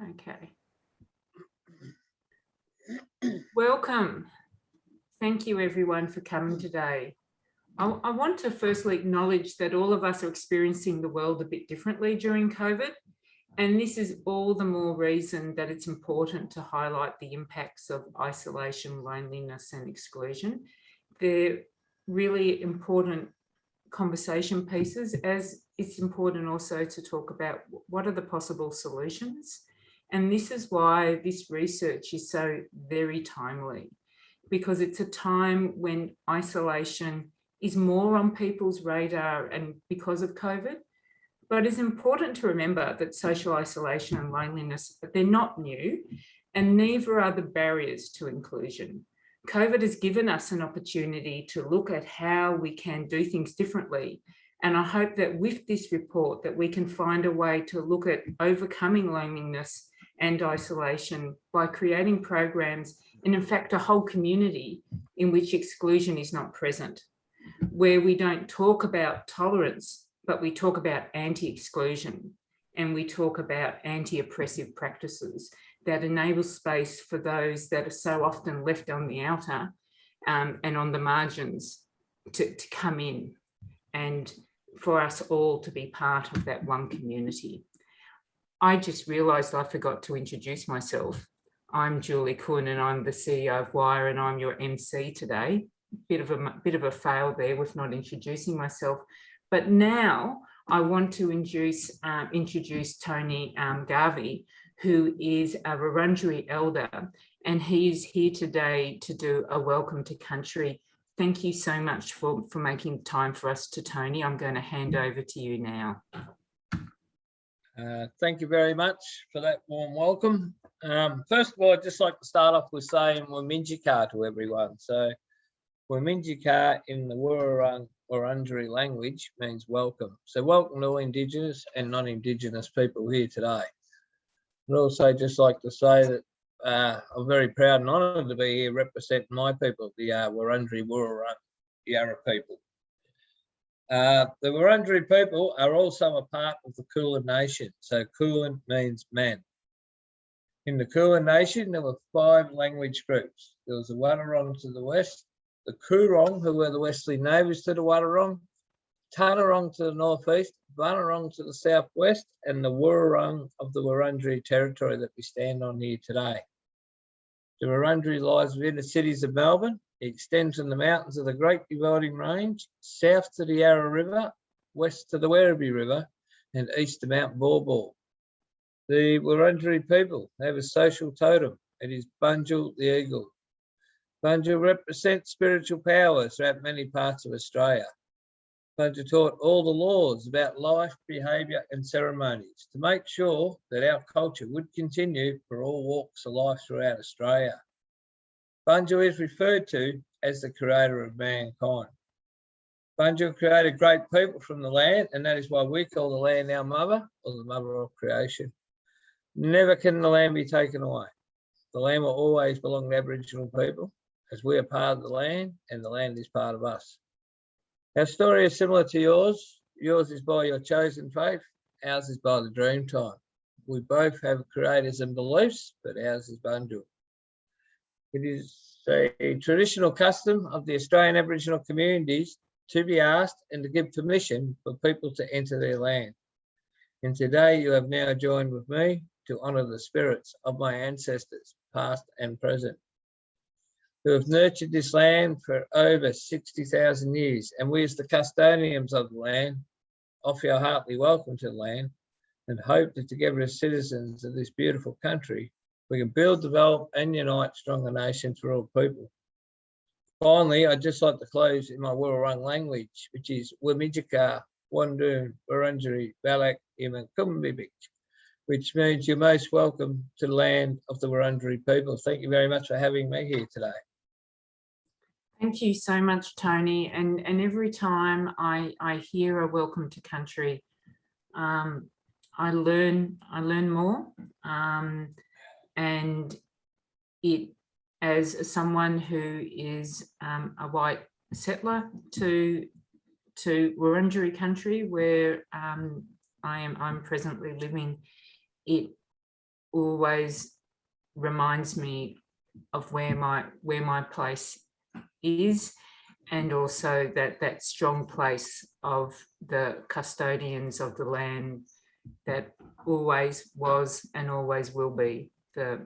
Okay. Welcome. Thank you everyone for coming today. I want to firstly acknowledge that all of us are experiencing the world a bit differently during COVID, and this is all the more reason that it's important to highlight the impacts of isolation, loneliness and exclusion. They're really important conversation pieces, as it's important also to talk about what are the possible solutions. And this is why this research is so very timely, because it's a time when isolation is more on people's radar and because of COVID. But it's important to remember that social isolation and loneliness, they're not new, and neither are the barriers to inclusion. COVID has given us an opportunity to look at how we can do things differently. And I hope that with this report that we can find a way to look at overcoming loneliness and isolation by creating programs and in fact a whole community in which exclusion is not present, where we don't talk about tolerance, but we talk about anti-exclusion and we talk about anti-oppressive practices that enable space for those that are so often left on the outer and on the margins to come in, and for us all to be part of that one community. I just realised I forgot to introduce myself. I'm Julie Kuhn and I'm the CEO of Wire and I'm your MC today. Bit of a fail there with not introducing myself. But now I want to introduce Tony Garvey, who is a Wurundjeri elder, and he's here today to do a welcome to country. Thank you so much for making time for us, Tony. I'm going to hand over to you now. Thank you very much for that warm welcome. First of all, I'd just like to start off with saying Wurundjeri to everyone. So Wurundjeri in the Wurundjeri language means welcome. So welcome to all Indigenous and non-Indigenous people here today. I'd also just like to say that I'm very proud and honoured to be here representing my people, the Wurundjeri Yarra people. The Wurundjeri people are also a part of the Kulin Nation. So Kulin means man. In the Kulin Nation, there were 5 language groups. There was the Wadawurrung to the west, the Coorong, who were the westerly neighbours to the Wadawurrung, Tanarong to the northeast, Bunurong to the southwest, and the Wurrung of the Wurundjeri territory that we stand on here today. The Wurundjeri lies within the cities of Melbourne. It extends from the mountains of the Great Dividing Range, south to the Yarra River, west to the Werribee River, and east to Mount Baw. The Wurundjeri people have a social totem. It is Bunjil the eagle. Bunjil represents spiritual powers throughout many parts of Australia. Bunjil taught all the laws about life, behaviour and ceremonies to make sure that our culture would continue for all walks of life throughout Australia. Bunjil is referred to as the creator of mankind. Bunjil created great people from the land, and that is why we call the land our mother, or the mother of creation. Never can the land be taken away. The land will always belong to Aboriginal people, as we are part of the land and the land is part of us. Our story is similar to yours. Yours is by your chosen faith, ours is by the dream time. We both have creators and beliefs, but ours is Bunjil. It is a traditional custom of the Australian Aboriginal communities to be asked and to give permission for people to enter their land. And today you have now joined with me to honour the spirits of my ancestors, past and present, who have nurtured this land for over 60,000 years. And we as the custodians of the land offer you a heartily welcome to the land and hope that together as citizens of this beautiful country, we can build, develop and unite stronger nations for all people. Finally, I'd just like to close in my Wurrung language, which is Wurundjeri, Wandun, Wurundjeri, Balak, Iman, Kumbibik, which means you're most welcome to the land of the Wurundjeri people. Thank you very much for having me here today. Thank you so much, Tony. And every time I hear a welcome to country, I learn more. And it, as someone who is a white settler to Wurundjeri country, where I'm presently living, it always reminds me of where my place is, and also that strong place of the custodians of the land that always was and always will be the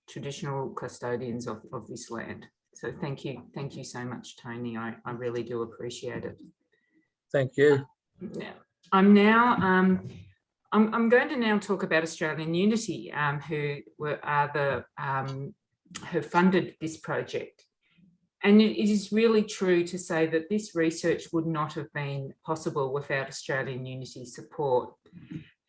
traditional custodians of this land. So thank you so much, Tony. I really do appreciate it. Thank you. Now, I'm going to now talk about Australian Unity, who funded this project. And it is really true to say that this research would not have been possible without Australian Unity support.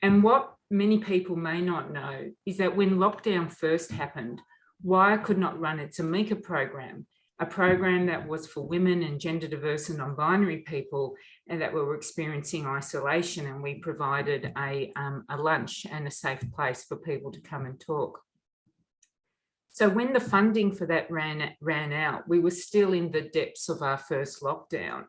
And what many people may not know is that when lockdown first happened, Wire could not run its Amica program, a program that was for women and gender diverse and non-binary people and that were experiencing isolation, and we provided a lunch and a safe place for people to come and talk. So when the funding for that ran out, we were still in the depths of our first lockdown.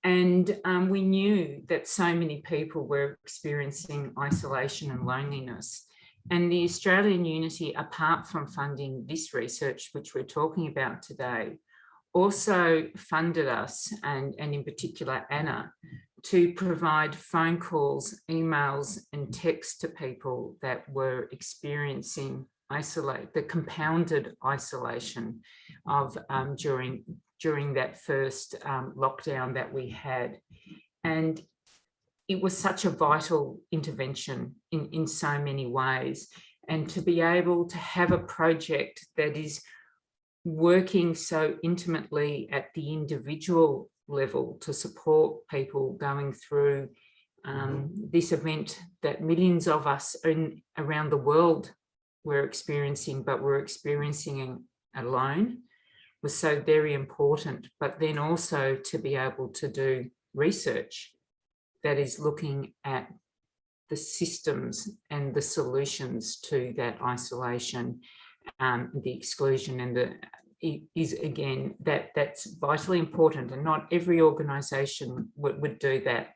And we knew that so many people were experiencing isolation and loneliness. And the Australian Unity, apart from funding this research, which we're talking about today, also funded us, and in particular Anna, to provide phone calls, emails and texts to people that were experiencing the compounded isolation of during that first lockdown that we had. And it was such a vital intervention in so many ways. And to be able to have a project that is working so intimately at the individual level to support people going through this event that millions of us around the world were experiencing, but were experiencing alone, was so very important. But then also to be able to do research that is looking at the systems and the solutions to that isolation, the exclusion, and is again that's vitally important, and not every organisation would do that.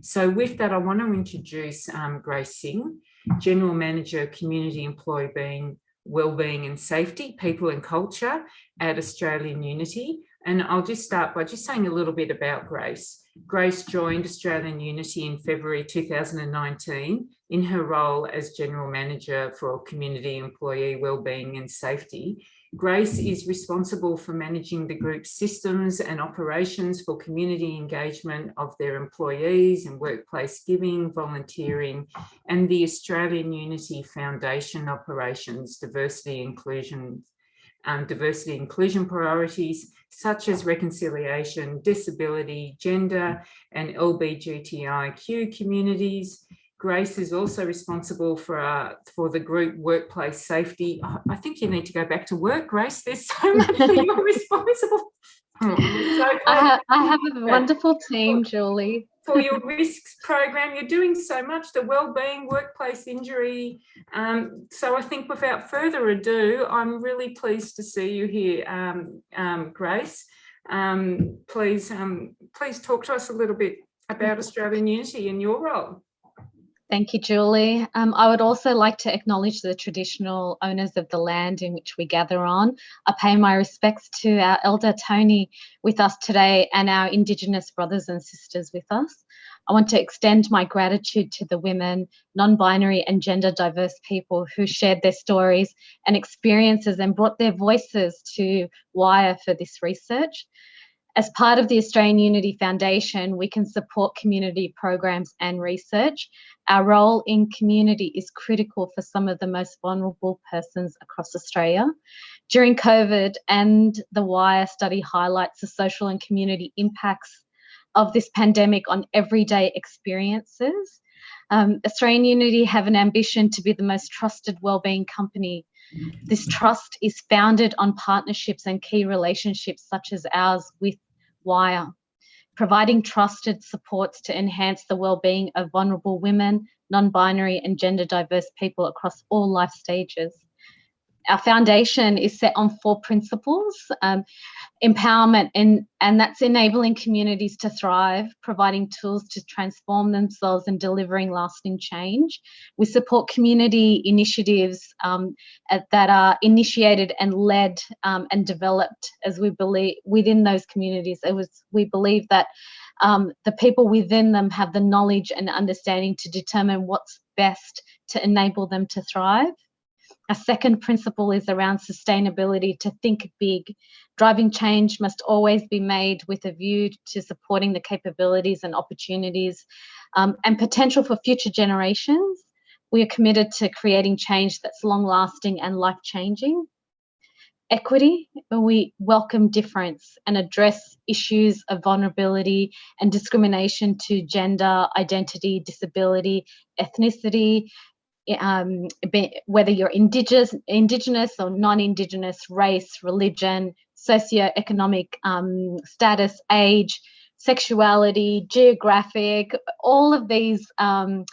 So with that, I want to introduce Grace Singh, General Manager, Community Employee Wellbeing and Safety, People and Culture at Australian Unity. And I'll just start by just saying a little bit about Grace. Grace joined Australian Unity in February 2019 in her role as General Manager for Community Employee Wellbeing and Safety. Grace is responsible for managing the group's systems and operations for community engagement of their employees and workplace giving, volunteering, and the Australian Unity Foundation operations, diversity inclusion priorities such as reconciliation, disability, gender, and LGBTIQ communities. Grace is also responsible for the group workplace safety. I think you need to go back to work, Grace. There's so much that you're responsible for. I have a wonderful team, Julie. For your risks program, you're doing so much, the wellbeing, workplace injury. So I think without further ado, I'm really pleased to see you here, Grace. Please talk to us a little bit about Australian Unity and your role. Thank you, Julie. I would also like to acknowledge the traditional owners of the land in which we gather on. I pay my respects to our elder Tony with us today and our Indigenous brothers and sisters with us. I want to extend my gratitude to the women, non-binary and gender diverse people who shared their stories and experiences and brought their voices to Wire for this research. As part of the Australian Unity Foundation, we can support community programs and research. Our role in community is critical for some of the most vulnerable persons across Australia. During COVID, and the Wire study highlights the social and community impacts of this pandemic on everyday experiences. Australian Unity have an ambition to be the most trusted wellbeing company. This trust is founded on partnerships and key relationships such as ours with Wire, providing trusted supports to enhance the wellbeing of vulnerable women, non-binary and gender diverse people across all life stages. Our foundation is set on 4 principles: empowerment, and that's enabling communities to thrive, providing tools to transform themselves and delivering lasting change. We support community initiatives that are initiated and led and developed, as we believe, within those communities. We believe that the people within them have the knowledge and understanding to determine what's best to enable them to thrive. A second principle is around sustainability, to think big. Driving change must always be made with a view to supporting the capabilities and opportunities and potential for future generations. We are committed to creating change that's long-lasting and life-changing. Equity, we welcome difference and address issues of vulnerability and discrimination to gender, identity, disability, ethnicity, whether you're indigenous or non-indigenous, race, religion, socioeconomic status, age, sexuality, geographic, all of these kind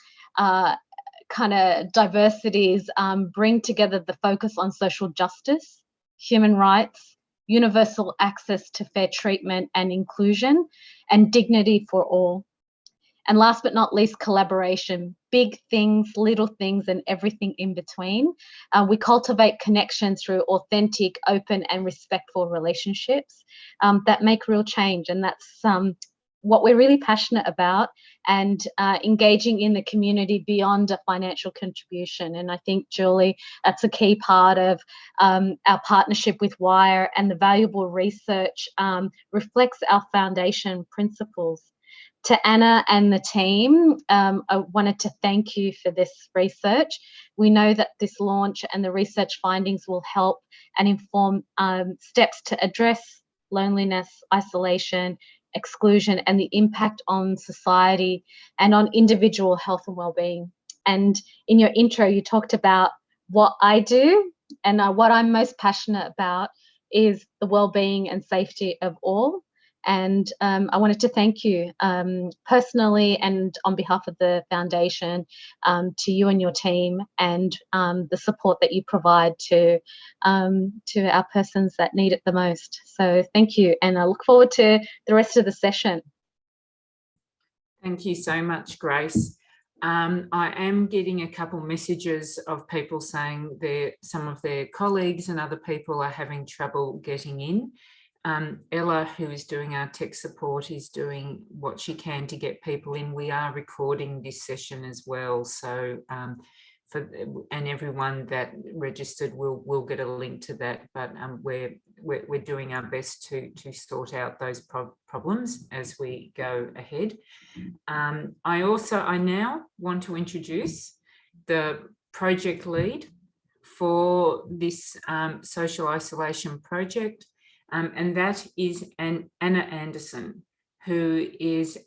of diversities bring together the focus on social justice, human rights, universal access to fair treatment and inclusion, and dignity for all. And last but not least, collaboration. Big things, little things, and everything in between. We cultivate connection through authentic, open, and respectful relationships that make real change. And that's what we're really passionate about, and engaging in the community beyond a financial contribution. And I think, Julie, that's a key part of our partnership with WIRE, and the valuable research reflects our foundation principles. To Anna and the team, I wanted to thank you for this research. We know that this launch and the research findings will help and inform steps to address loneliness, isolation, exclusion, and the impact on society and on individual health and wellbeing. And in your intro, you talked about what I do, and what I'm most passionate about is the wellbeing and safety of all. And I wanted to thank you personally and on behalf of the foundation, to you and your team, and the support that you provide to our persons that need it the most. So thank you, and I look forward to the rest of the session. Thank you so much, Grace. I am getting a couple messages of people saying some of their colleagues and other people are having trouble getting in. Ella, who is doing our tech support, is doing what she can to get people in. We are recording this session as well, so and everyone that registered will get a link to that. But we're doing our best to sort out those problems as we go ahead. I now want to introduce the project lead for this social isolation project. And that is Anna Anderson, who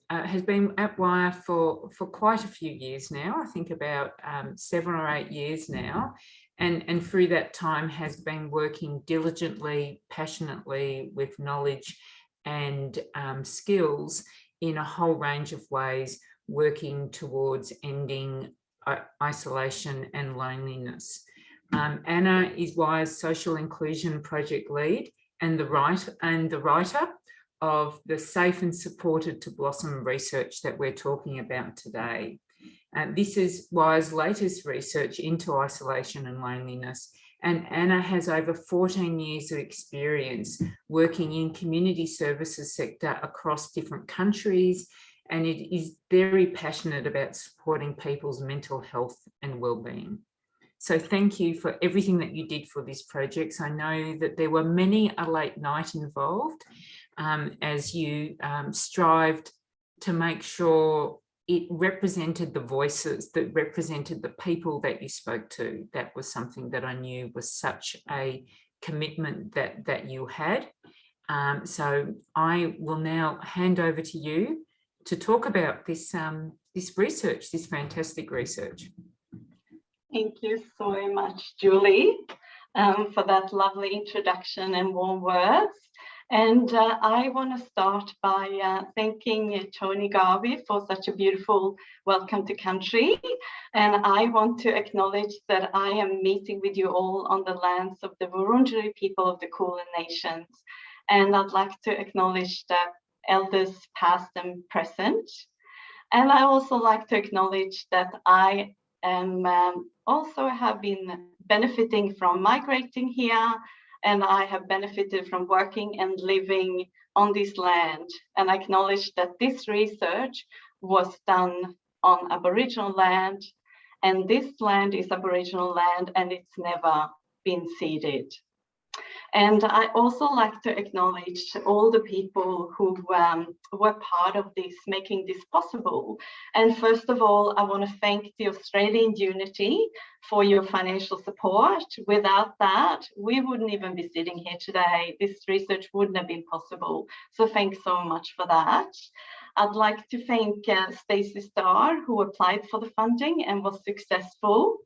has been at WIRE for quite a few years now, I think about 7 or 8 years now, and through that time has been working diligently, passionately, with knowledge and skills in a whole range of ways, working towards ending isolation and loneliness. Anna is WIRE's social inclusion project lead, and the writer of the Safe and Supported to Blossom research that we're talking about today. This is WIRE's latest research into isolation and loneliness, and Anna has over 14 years of experience working in community services sector across different countries, and it is very passionate about supporting people's mental health and well-being. So thank you for everything that you did for this project. I know that there were many a late night involved as you strived to make sure it represented the voices, that represented the people that you spoke to. That was something that I knew was such a commitment that you had. So I will now hand over to you to talk about this research, this fantastic research. Thank you so much, Julie, for that lovely introduction and warm words. And I want to start by thanking Tony Garvey for such a beautiful welcome to country. And I want to acknowledge that I am meeting with you all on the lands of the Wurundjeri people of the Kulin Nations. And I'd like to acknowledge the elders past and present. And I also like to acknowledge that I am also have been benefiting from migrating here, and I have benefited from working and living on this land. And I acknowledge that this research was done on Aboriginal land, and this land is Aboriginal land and it's never been ceded. And I also like to acknowledge all the people who were part of this, making this possible. And first of all, I want to thank the Australian Unity for your financial support. Without that, we wouldn't even be sitting here today. This research wouldn't have been possible. So thanks so much for that. I'd like to thank Stacey Starr, who applied for the funding and was successful.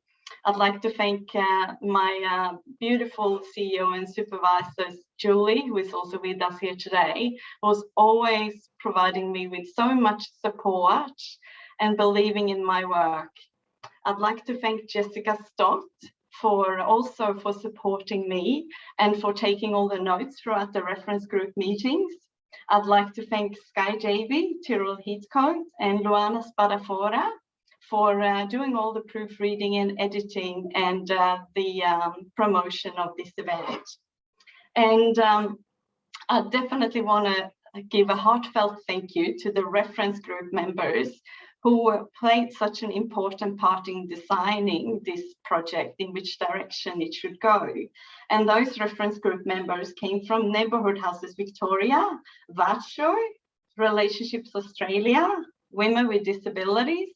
I'd like to thank my beautiful CEO and supervisors, Julie, who is also with us here today, who's always providing me with so much support and believing in my work. I'd like to thank Jessica Stott for supporting me and for taking all the notes throughout the reference group meetings. I'd like to thank Sky Davey, Tyrrell Heathcote, and Luana Spadafora for doing all the proofreading and editing and the promotion of this event. And I definitely want to give a heartfelt thank you to the reference group members who played such an important part in designing this project, in which direction it should go. And those reference group members came from Neighbourhood Houses Victoria, VATSHO, Relationships Australia, Women with Disabilities,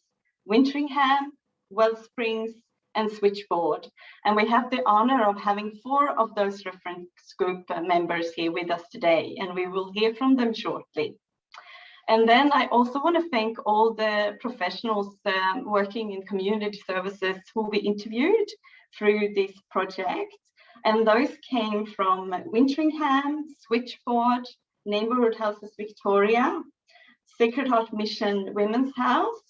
Wintringham, Wellsprings, and Switchboard. And we have the honour of having 4 of those reference group members here with us today, and we will hear from them shortly. And then I also want to thank all the professionals working in community services who we interviewed through this project. And those came from Wintringham, Switchboard, Neighbourhood Houses Victoria, Sacred Heart Mission Women's House,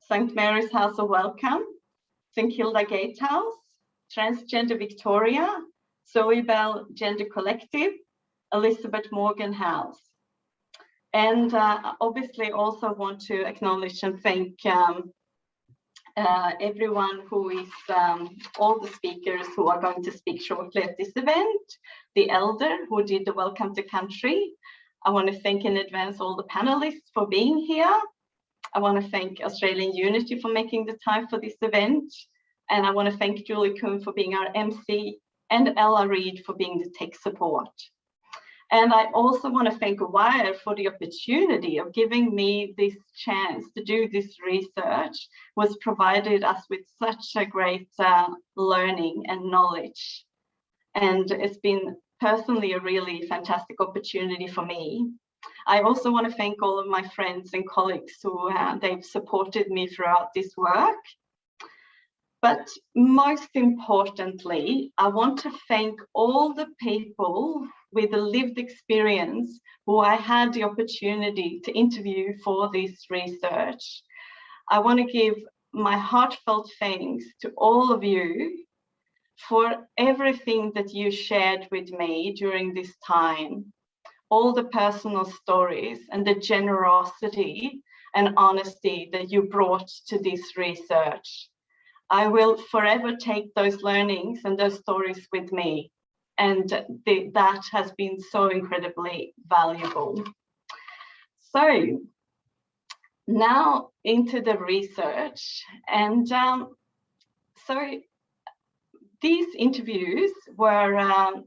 St. Mary's House of Welcome, St. Kilda Gatehouse, Transgender Victoria, Zoe Bell Gender Collective, Elizabeth Morgan House. And obviously also want to acknowledge and thank everyone who is, all the speakers who are going to speak shortly at this event, the elder who did the Welcome to Country. I want to thank in advance all the panelists for being here. I want to thank Australian Unity for making the time for this event. And I want to thank Julie Kuhn for being our MC and Ella Reid for being the tech support. And I also want to thank Wire for the opportunity of giving me this chance to do this research, was provided us with such a great learning and knowledge. And it's been personally a really fantastic opportunity for me. I also want to thank all of my friends and colleagues who they've supported me throughout this work. But most importantly, I want to thank all the people with a lived experience who I had the opportunity to interview for this research. I want to give my heartfelt thanks to all of you for everything that you shared with me during this time, all the personal stories and the generosity and honesty that you brought to this research. I will forever take those learnings and those stories with me. And that has been so incredibly valuable. So now into the research. And so these interviews were,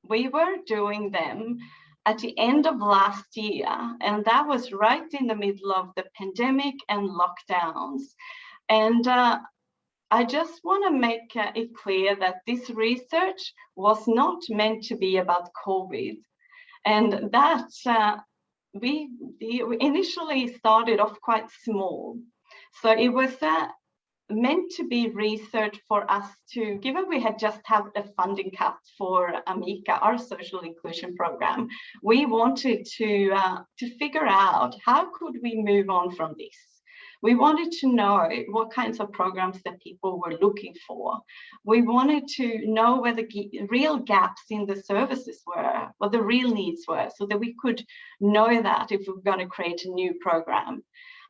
we were doing them at the end of last year, and that was right in the middle of the pandemic and lockdowns. And I just want to make it clear that this research was not meant to be about COVID, and that we initially started off quite small. So it was meant to be research for us to, given we had just had a funding cut for Amica, our social inclusion program, we wanted to figure out how could we move on from this. We wanted to know what kinds of programs that people were looking for. We wanted to know where the real gaps in the services were, what the real needs were, so that we could know that if we were going to create a new program.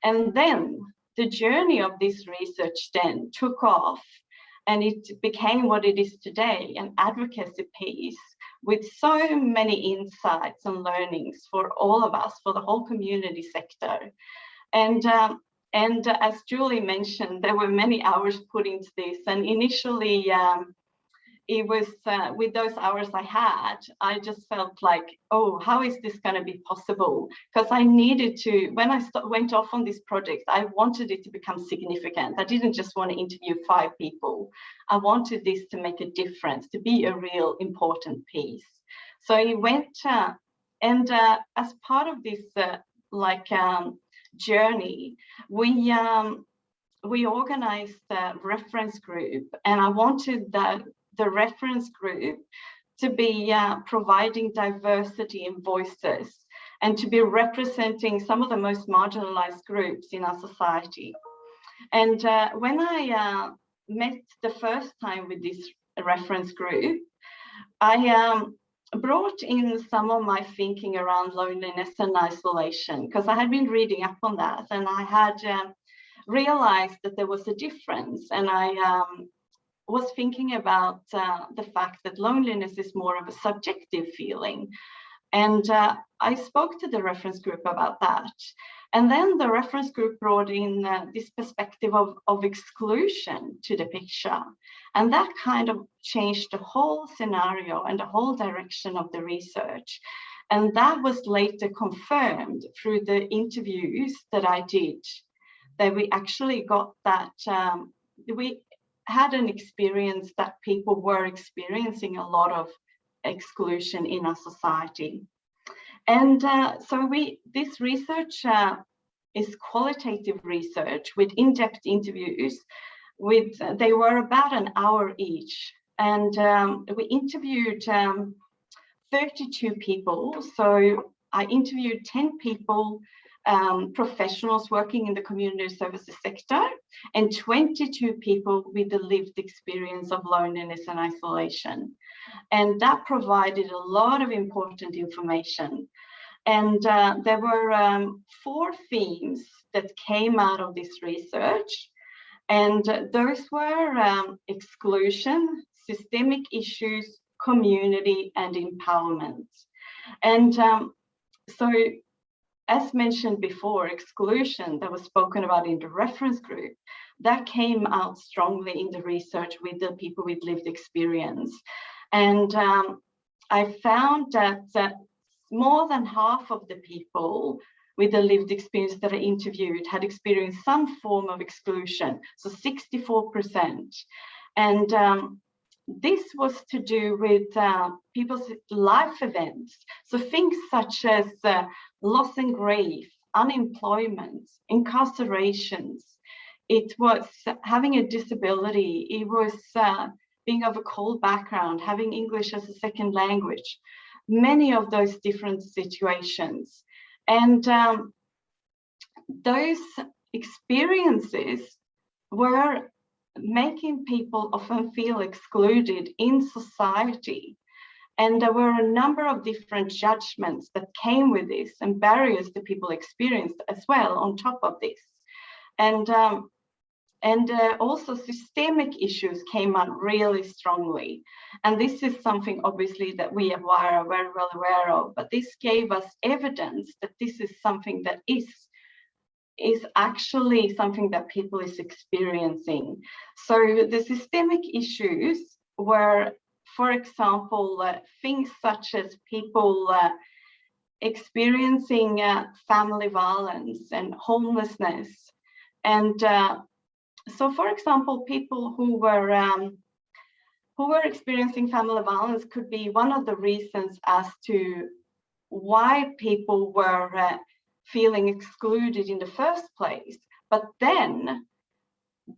And then the journey of this research then took off, and it became what it is today, an advocacy piece with so many insights and learnings for all of us, for the whole community sector. And as Julie mentioned, there were many hours put into this. And initially, it was with those hours I had, I just felt like, oh, how is this going to be possible? Because I needed to, when I went off on this project, I wanted it to become significant. I didn't just want to interview 5 people. I wanted this to make a difference, to be a real important piece. So I went, and as part of this, journey, we organized a reference group, and I wanted the reference group to be providing diversity in voices and to be representing some of the most marginalized groups in our society. And when I met the first time with this reference group, I brought in some of my thinking around loneliness and isolation, because I had been reading up on that, and I had realized that there was a difference. And I was thinking about the fact that loneliness is more of a subjective feeling. And I spoke to the reference group about that. And then the reference group brought in this perspective of exclusion to the picture. And that kind of changed the whole scenario and the whole direction of the research. And that was later confirmed through the interviews that I did, that we actually got that, we had an experience that people were experiencing a lot of exclusion in our society. And so this research is qualitative research with in-depth interviews. They were about an hour each. And we interviewed 32 people. So I interviewed 10 people, professionals working in the community services sector, and 22 people with the lived experience of loneliness and isolation. And that provided a lot of important information. And there were 4 themes that came out of this research. And those were exclusion, systemic issues, community, and empowerment. And so, as mentioned before, exclusion that was spoken about in the reference group, that came out strongly in the research with the people with lived experience. And I found that more than half of the people with the lived experience that I interviewed had experienced some form of exclusion, so 64%. And this was to do with people's life events. So things such as loss and grief, unemployment, incarcerations. It was having a disability. It was being of a cold background, having English as a second language. Many of those different situations. And those experiences were making people often feel excluded in society. And there were a number of different judgments that came with this and barriers that people experienced as well on top of this. And also systemic issues came out really strongly. And this is something obviously that we are very well aware of, but this gave us evidence that this is something that is actually something that people is experiencing. So the systemic issues were, for example, things such as people experiencing family violence and homelessness. And so, for example, people who were experiencing family violence could be one of the reasons as to why people were feeling excluded in the first place. But then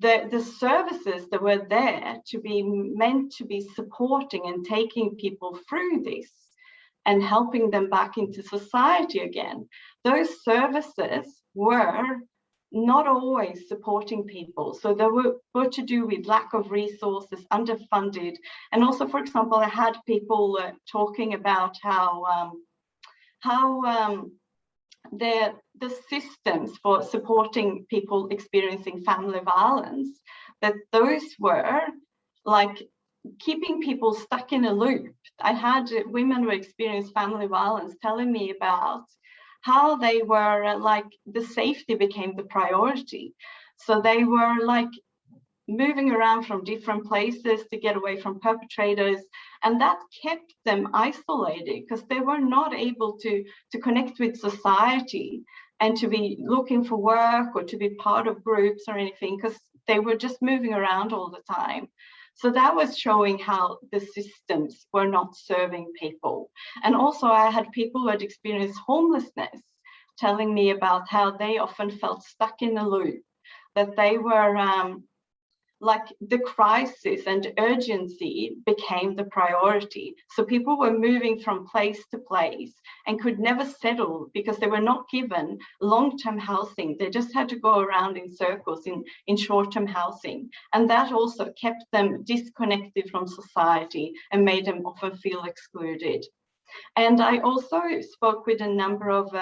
the services that were there to be meant to be supporting and taking people through this and helping them back into society again, those services were not always supporting people. So they were to do with lack of resources, underfunded. And also, for example, I had people talking about how the systems for supporting people experiencing family violence, that those were like keeping people stuck in a loop. I had women who experienced family violence telling me about how they were like, the safety became the priority. So they were like moving around from different places to get away from perpetrators, and that kept them isolated because they were not able to connect with society and to be looking for work or to be part of groups or anything, because they were just moving around all the time. So that was showing how the systems were not serving people. And also I had people who had experienced homelessness telling me about how they often felt stuck in a loop, that they were like the crisis and urgency became the priority. So people were moving from place to place and could never settle because they were not given long-term housing. They just had to go around in circles in short-term housing. And that also kept them disconnected from society and made them often feel excluded. And I also spoke with a number of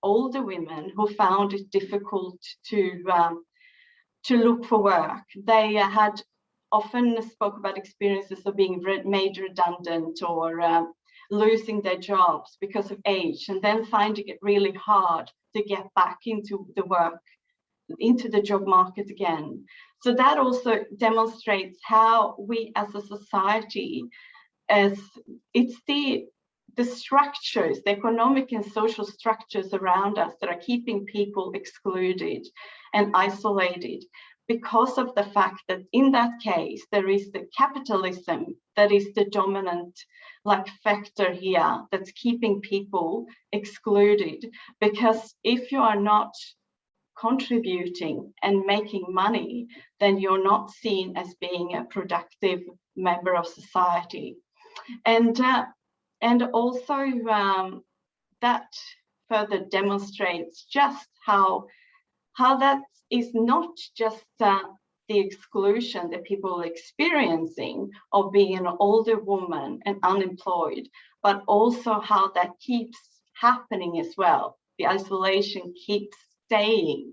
older women who found it difficult to look for work. They had often spoke about experiences of being made redundant or losing their jobs because of age, and then finding it really hard to get back into the work, into the job market again. So that also demonstrates how we as a society, as it's the structures, the economic and social structures around us that are keeping people excluded and isolated, because of the fact that in that case, there is the capitalism that is the dominant factor here that's keeping people excluded. Because if you are not contributing and making money, then you're not seen as being a productive member of society. And also that further demonstrates just how that is not just the exclusion that people are experiencing of being an older woman and unemployed, but also how that keeps happening as well. The isolation keeps staying.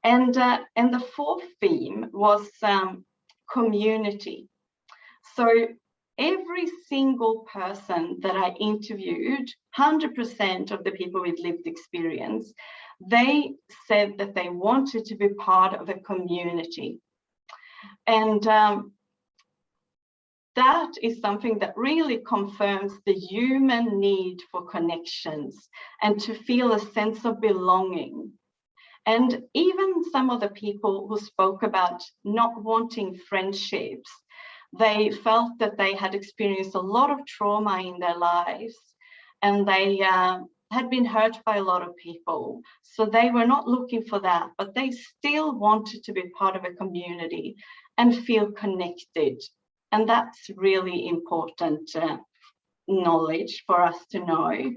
And the fourth theme was community. So every single person that I interviewed, 100% of the people with lived experience, they said that they wanted to be part of a community. And that is something that really confirms the human need for connections and to feel a sense of belonging. And even some of the people who spoke about not wanting friendships, they felt that they had experienced a lot of trauma in their lives, and they had been hurt by a lot of people. So they were not looking for that, but they still wanted to be part of a community and feel connected. And that's really important knowledge for us to know.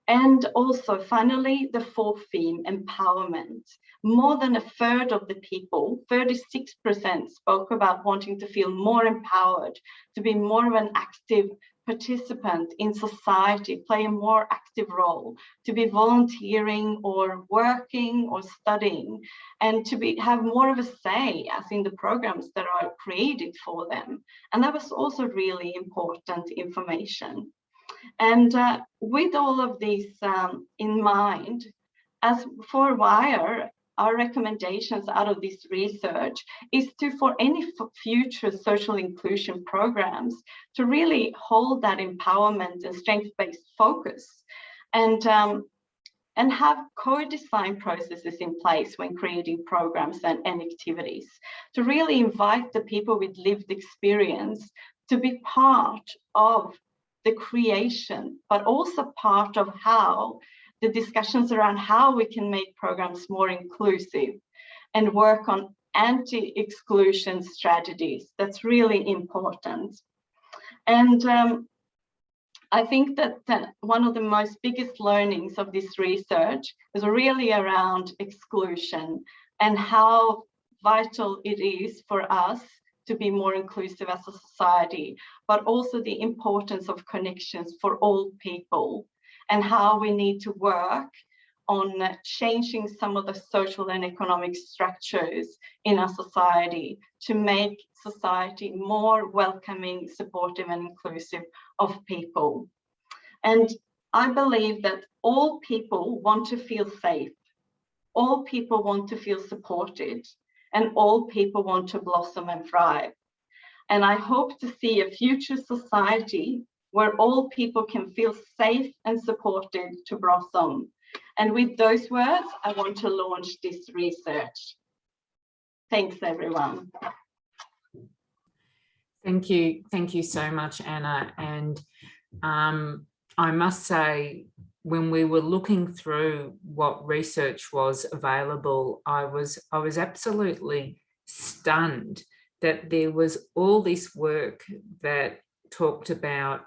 And also, finally, the fourth theme, empowerment. More than a third of the people, 36%, spoke about wanting to feel more empowered, to be more of an active participant in society, play a more active role, to be volunteering or working or studying, and to have more of a say as in the programs that are created for them. And that was also really important information. And with all of these in mind, as for WIRE, our recommendations out of this research is to, for any future social inclusion programs, to really hold that empowerment and strength-based focus, and have co-design processes in place when creating programs and activities, to really invite the people with lived experience to be part of the creation, but also part of how the discussions around how we can make programs more inclusive and work on anti-exclusion strategies. That's really important. And I think that one of the most biggest learnings of this research is really around exclusion and how vital it is for us to be more inclusive as a society, but also the importance of connections for all people and how we need to work on changing some of the social and economic structures in our society to make society more welcoming, supportive and inclusive of people. And I believe that all people want to feel safe, all people want to feel supported, and all people want to blossom and thrive. And I hope to see a future society where all people can feel safe and supported to blossom. And with those words, I want to launch this research. Thanks, everyone. Thank you so much, Anna. And I must say, when we were looking through what research was available, I was absolutely stunned that there was all this work that talked about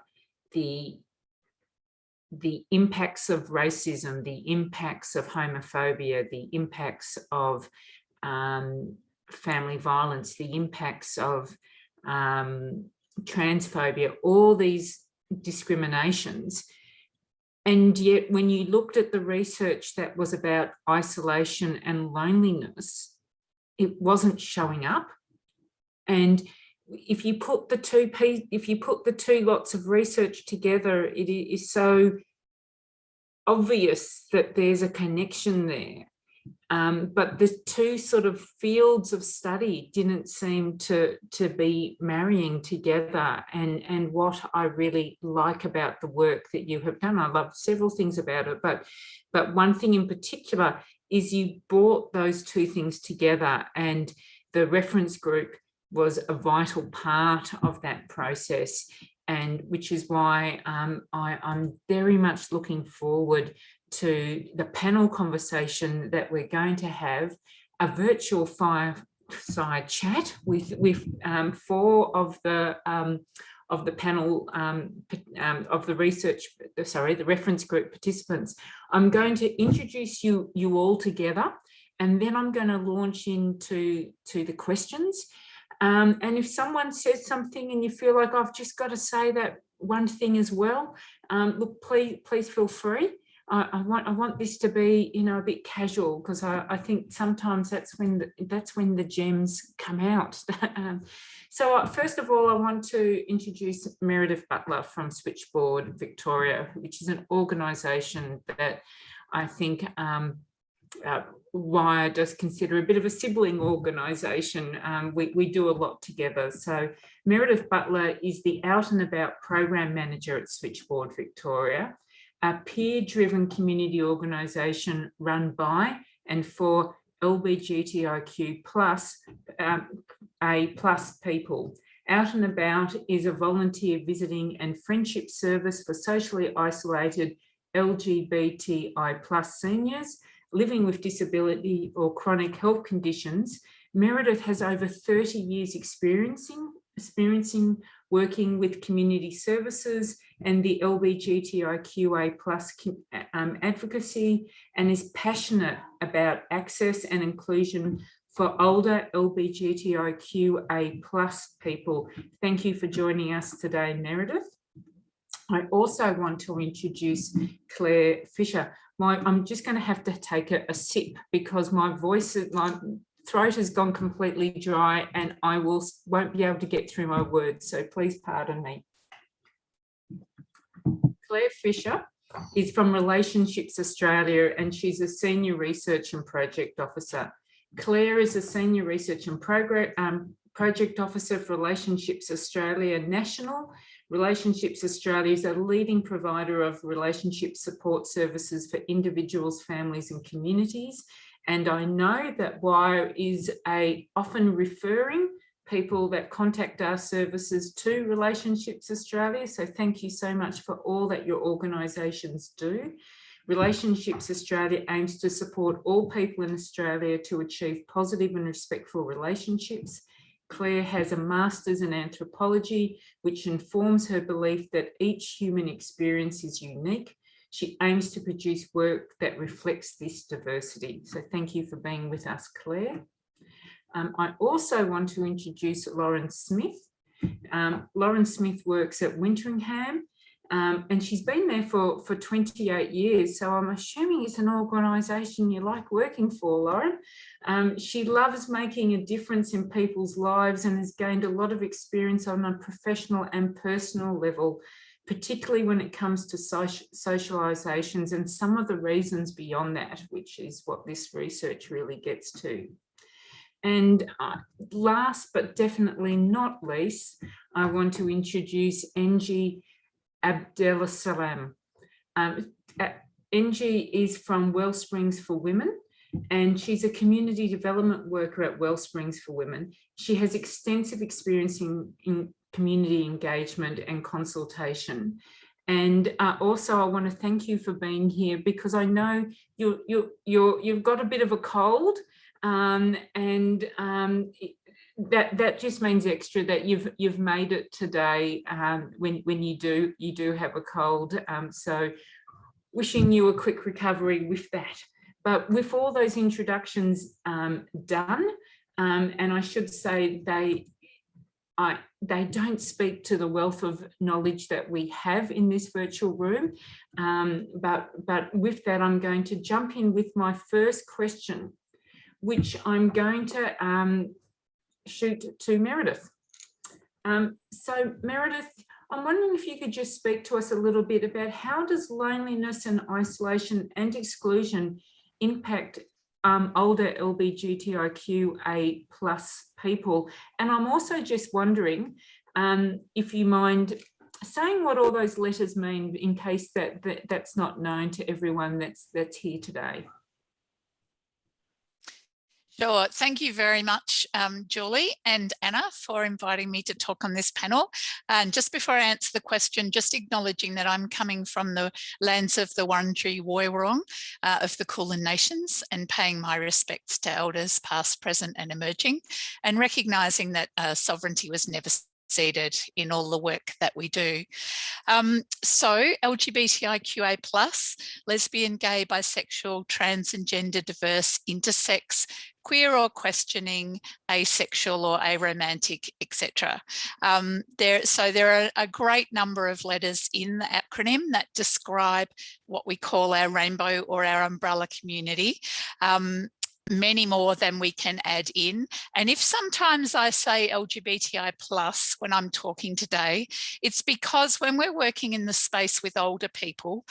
the impacts of racism, the impacts of homophobia, the impacts of family violence, the impacts of transphobia, all these discriminations. And yet when you looked at the research that was about isolation and loneliness, it wasn't showing up. And if you put the two lots of research together, it is so obvious that there's a connection there. But the two sort of fields of study didn't seem to be marrying together. And what I really like about the work that you have done, I love several things about it, but one thing in particular is you brought those two things together, and the reference group was a vital part of that process, and which is why I'm very much looking forward to the panel conversation that we're going to have, a virtual fireside chat with four of the panel of the the reference group participants. I'm going to introduce you all together, and then I'm going to launch into the questions. And if someone says something and you feel like I've just got to say that one thing as well, look, please feel free. I want this to be, a bit casual, because I think sometimes that's when the gems come out. So first of all, I want to introduce Meredith Butler from Switchboard Victoria, which is an organisation that I think Wire does consider a bit of a sibling organisation. We do a lot together. So Meredith Butler is the Out and About Program Manager at Switchboard Victoria, a peer-driven community organisation run by and for LGBTIQ plus A plus people. Out and About is a volunteer visiting and friendship service for socially isolated LGBTI plus seniors living with disability or chronic health conditions. Meredith has over 30 years experiencing working with community services and the LGBTIQA plus advocacy, and is passionate about access and inclusion for older LGBTIQA plus people. Thank you for joining us today, Meredith. I also want to introduce Claire Fisher. I'm just going to have to take a sip because my throat has gone completely dry and I won't be able to get through my words, so please pardon me. Claire Fisher is from Relationships Australia and she's a Senior Research and Project Officer. Claire is a Senior Research and Project Officer for Relationships Australia National. Relationships Australia is a leading provider of relationship support services for individuals, families and communities. And I know that Wire is often referring people that contact our services to Relationships Australia. So thank you so much for all that your organisations do. Relationships Australia aims to support all people in Australia to achieve positive and respectful relationships. Claire has a master's in anthropology, which informs her belief that each human experience is unique. She aims to produce work that reflects this diversity. So thank you for being with us, Claire. I also want to introduce Lauren Smith. Lauren Smith works at Winteringham, and she's been there for 28 years. So I'm assuming it's an organisation you like working for, Lauren. She loves making a difference in people's lives and has gained a lot of experience on a professional and personal level, particularly when it comes to socialisations and some of the reasons beyond that, which is what this research really gets to. And last but definitely not least, I want to introduce Angie Abdelasalam. Angie is from Wellsprings for Women, and she's a community development worker at Wellsprings for Women. She has extensive experience in community engagement and consultation. And also, I want to thank you for being here, because I know you've got a bit of a cold. That just means extra that you've made it today when you do have a cold. So wishing you a quick recovery with that. But with all those introductions done, and I should say they don't speak to the wealth of knowledge that we have in this virtual room. But with that, I'm going to jump in with my first question, which I'm going to shoot to Meredith. So Meredith, I'm wondering if you could just speak to us a little bit about how does loneliness and isolation and exclusion impact older LGBTIQA+ people? And I'm also just wondering if you mind saying what all those letters mean in case that's not known to everyone that's here today. Sure. Thank you very much, Julie and Anna, for inviting me to talk on this panel. And just before I answer the question, just acknowledging that I'm coming from the lands of the Wurundjeri Woiwurrung of the Kulin Nations, and paying my respects to elders past, present and emerging, and recognising that sovereignty was never ceded in all the work that we do. So LGBTIQA+, lesbian, gay, bisexual, trans and gender diverse, intersex, queer or questioning, asexual or aromantic, etc. There are a great number of letters in the acronym that describe what we call our rainbow or our umbrella community. Many more than we can add in. And if sometimes I say LGBTI+ when I'm talking today, it's because when we're working in the space with older people,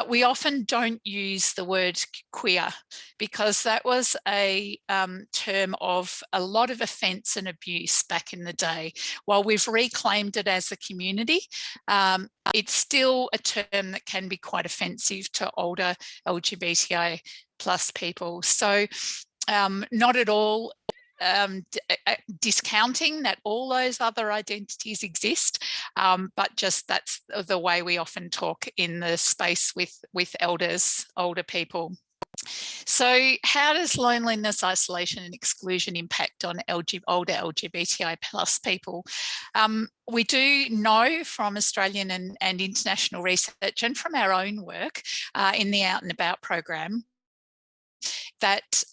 we often don't use the word queer, because that was a term of a lot of offence and abuse back in the day. While we've reclaimed it as a community, it's still a term that can be quite offensive to older LGBTI+ people. So not at all discounting that all those other identities exist, but just that's the way we often talk in the space with older people. So how does loneliness, isolation and exclusion impact on older LGBTI+ people? We do know from Australian and international research, and from our own work in the Out and About program, that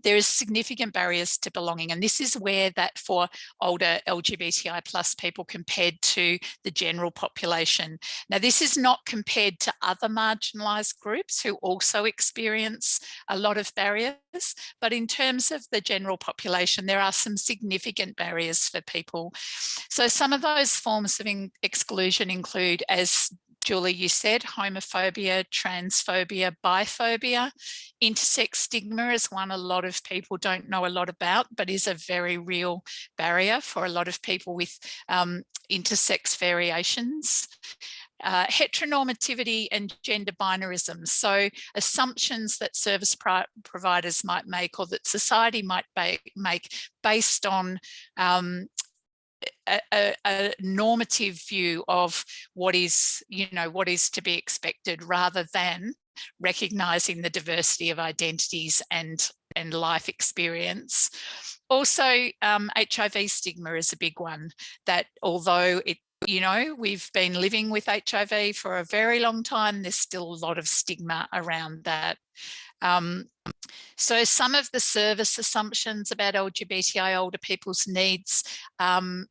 there is significant barriers to belonging. And this is where that for older LGBTI+ people compared to the general population. Now, this is not compared to other marginalised groups who also experience a lot of barriers, but in terms of the general population, there are some significant barriers for people. So some of those forms of exclusion include, as Julie, you said, homophobia, transphobia, biphobia. Intersex stigma is one a lot of people don't know a lot about, but is a very real barrier for a lot of people with intersex variations. Heteronormativity and gender binarism, so assumptions that service providers might make or that society might make based on a normative view of what is to be expected, rather than recognising the diversity of identities and life experience. Also, HIV stigma is a big one, that although we've been living with HIV for a very long time, there's still a lot of stigma around that. So some of the service assumptions about LGBTI older people's needs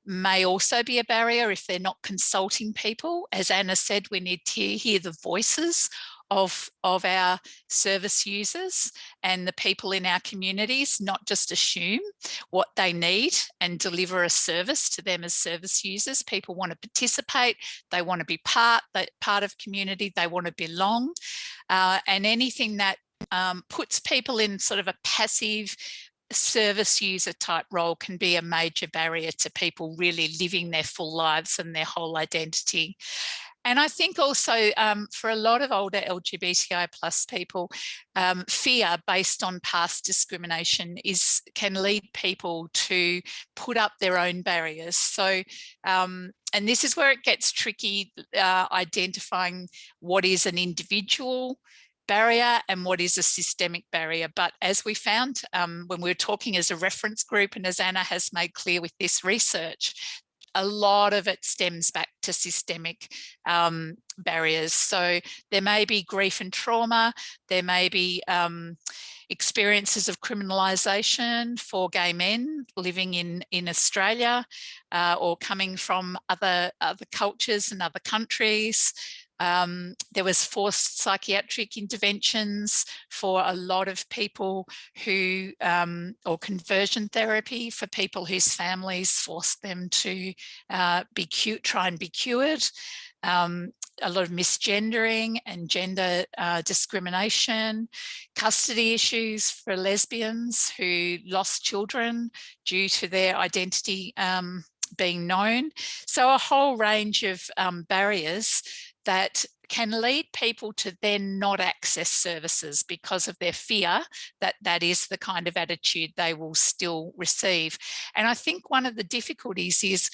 may also be a barrier if they're not consulting people. As Anna said, we need to hear the voices of our service users and the people in our communities, not just assume what they need and deliver a service to them as service users. People want to participate, they want to be part of community, they want to belong, and anything that puts people in sort of a passive service user type role can be a major barrier to people really living their full lives and their whole identity. And I think also for a lot of older LGBTI plus people, fear based on past discrimination can lead people to put up their own barriers. So, and this is where it gets tricky, identifying what is an individual barrier and what is a systemic barrier. But as we found when we were talking as a reference group, and as Anna has made clear with this research, a lot of it stems back to systemic barriers. So there may be grief and trauma, there may be experiences of criminalisation for gay men living in Australia or coming from other cultures and other countries. There was forced psychiatric interventions for a lot of people who, or conversion therapy for people whose families forced them to try and be cured. A lot of misgendering and gender discrimination, custody issues for lesbians who lost children due to their identity being known. So a whole range of barriers that can lead people to then not access services because of their fear that that is the kind of attitude they will still receive. And I think one of the difficulties is,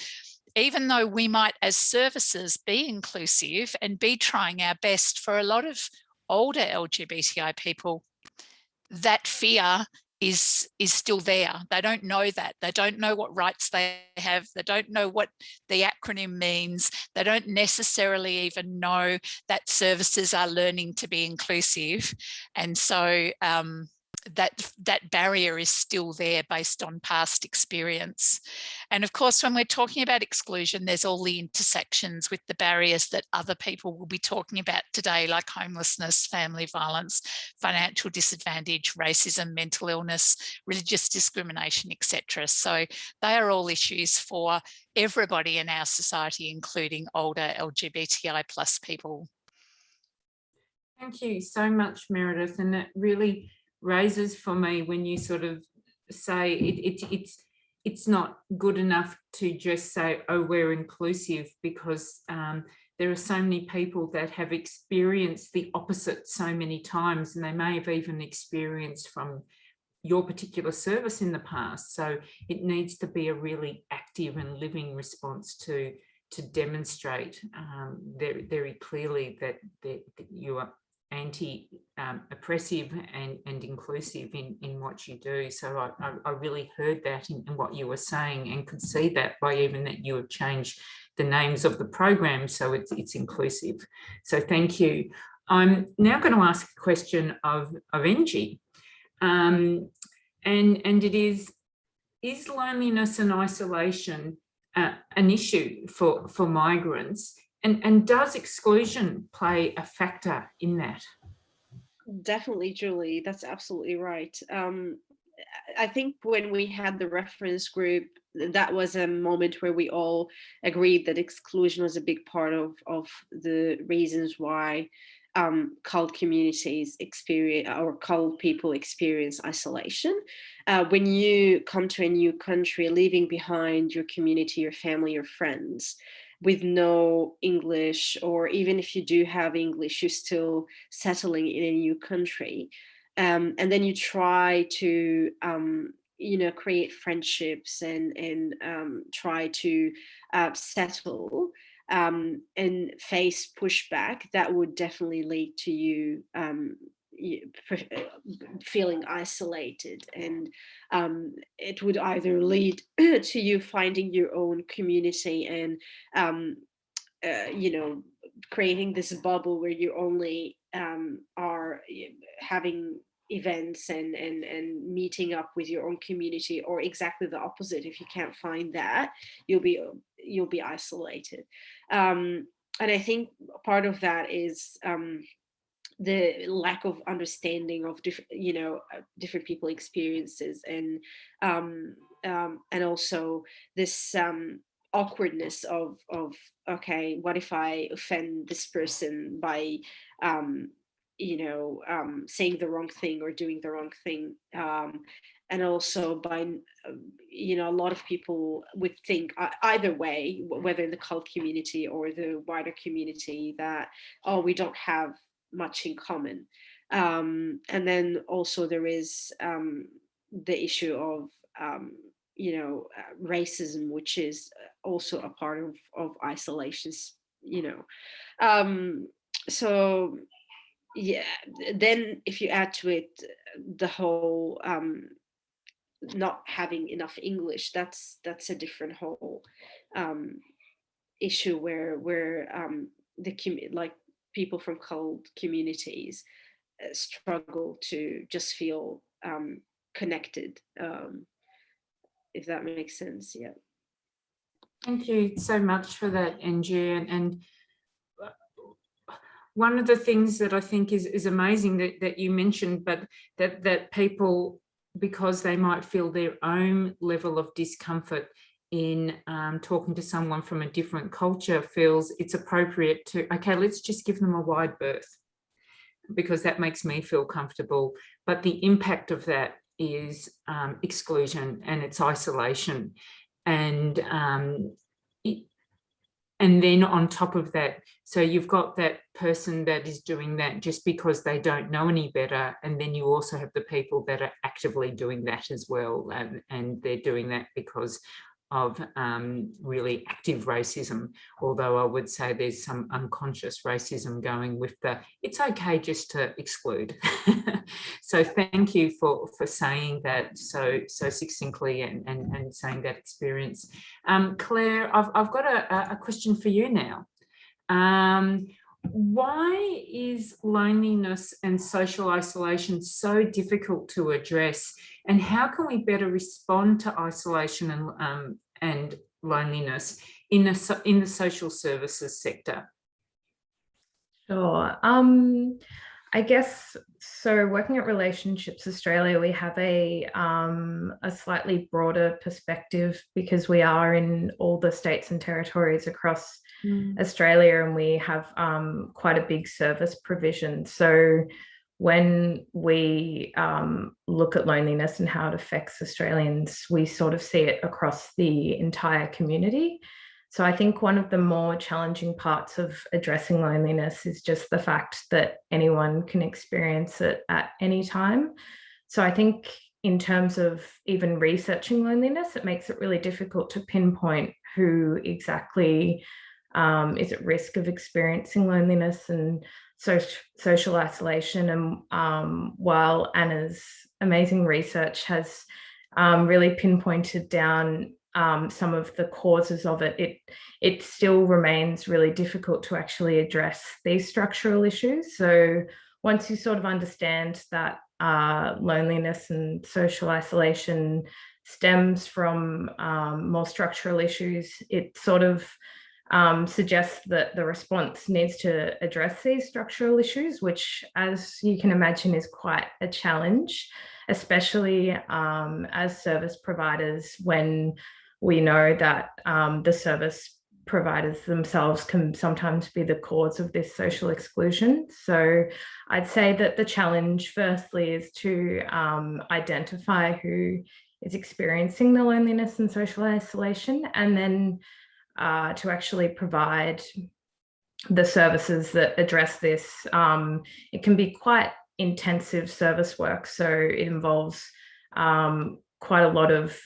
even though we might as services be inclusive and be trying our best, for a lot of older LGBTI people, that fear is still there. They don't know that. They don't know what rights they have. They don't know what the acronym means. They don't necessarily even know that services are learning to be inclusive. And so that barrier is still there based on past experience. And of course, when we're talking about exclusion, there's all the intersections with the barriers that other people will be talking about today, like homelessness, family violence, financial disadvantage, racism, mental illness, religious discrimination, etc. So they are all issues for everybody in our society, including older LGBTI plus people. Thank you so much, Meredith. And it really raises for me when you sort of say it's not good enough to just say, oh, we're inclusive, because there are so many people that have experienced the opposite so many times, and they may have even experienced from your particular service in the past. So it needs to be a really active and living response to demonstrate very, very clearly that you are anti-oppressive and inclusive in what you do. So I really heard that in what you were saying, and could see that by even that you have changed the names of the program so it's inclusive. So thank you. I'm now going to ask a question of Angie, and it is loneliness and isolation an issue for migrants? And does exclusion play a factor in that? Definitely, Julie, that's absolutely right. I think when we had the reference group, that was a moment where we all agreed that exclusion was a big part of the reasons why CULT communities experience, or CULT people experience isolation. When you come to a new country, leaving behind your community, your family, your friends, with no English, or even if you do have English, you're still settling in a new country. And then you try to, create friendships and try to settle. and face pushback, that would definitely lead to you feeling isolated, and it would either lead to you finding your own community and creating this bubble where you only are having events and meeting up with your own community, or exactly the opposite. If you can't find that, you'll be isolated. And I think part of that is the lack of understanding of different people experiences, and also this awkwardness of okay, what if I offend this person by saying the wrong thing or doing the wrong thing, and also by a lot of people would think either way, whether in the cult community or the wider community, that we don't have much in common. And then also there is the issue of racism, which is also a part of isolations, so yeah, then if you add to it the whole not having enough English, that's a different whole issue where like people from cult communities struggle to just feel connected, if that makes sense. Yeah. Thank you so much for that, Angie. And one of the things that I think is amazing that you mentioned, but that people, because they might feel their own level of discomfort in talking to someone from a different culture, feels it's appropriate to, okay, let's just give them a wide berth because that makes me feel comfortable. But the impact of that is exclusion, and it's isolation. And then on top of that, so you've got that person that is doing that just because they don't know any better. And then you also have the people that are actively doing that as well. And they're doing that because of really active racism, although I would say there's some unconscious racism going with the, it's okay just to exclude. So thank you for saying that so succinctly and saying that experience. Claire, I've got a question for you now. Why is loneliness and social isolation so difficult to address, and how can we better respond to isolation and loneliness in the social services sector? Sure. I guess so. Working at Relationships Australia, we have a slightly broader perspective because we are in all the states and territories across Australia, and we have quite a big service provision. So when we look at loneliness and how it affects Australians, we sort of see it across the entire community. So I think one of the more challenging parts of addressing loneliness is just the fact that anyone can experience it at any time. So I think in terms of even researching loneliness, it makes it really difficult to pinpoint who exactly is at risk of experiencing loneliness and social isolation. And while Anna's amazing research has really pinpointed down some of the causes of it, it still remains really difficult to actually address these structural issues. So once you sort of understand that loneliness and social isolation stems from more structural issues, it sort of suggests that the response needs to address these structural issues, which, as you can imagine, is quite a challenge, especially as service providers, when we know that the service providers themselves can sometimes be the cause of this social exclusion. So I'd say that the challenge firstly is to identify who is experiencing the loneliness and social isolation, and then to actually provide the services that address this. It can be quite intensive service work, so it involves quite a lot of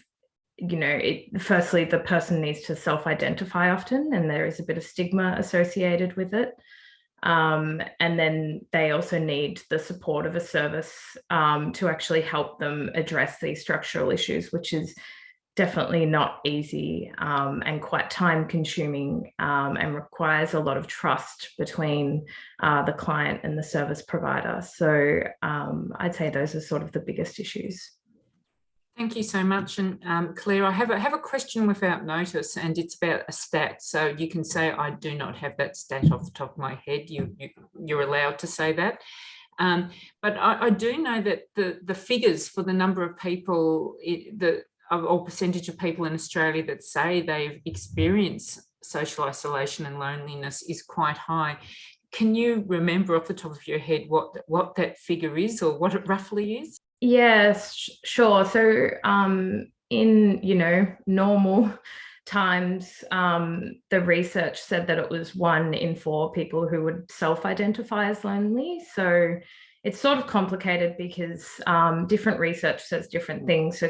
firstly, the person needs to self-identify often, and there is a bit of stigma associated with it. And then they also need the support of a service to actually help them address these structural issues, which is definitely not easy and quite time consuming and requires a lot of trust between the client and the service provider. So I'd say those are sort of the biggest issues. Thank you so much. And Claire, I have a question without notice, and it's about a stat. So you can say, I do not have that stat off the top of my head. You're allowed to say that. But I do know that the figures for the number of people, or percentage of people in Australia that say they've experienced social isolation and loneliness is quite high. Can you remember off the top of your head what that figure is, or what it roughly is? Yes, sure. So in normal times, the research said that it was 1 in 4 people who would self-identify as lonely. So it's sort of complicated because different research says different things. So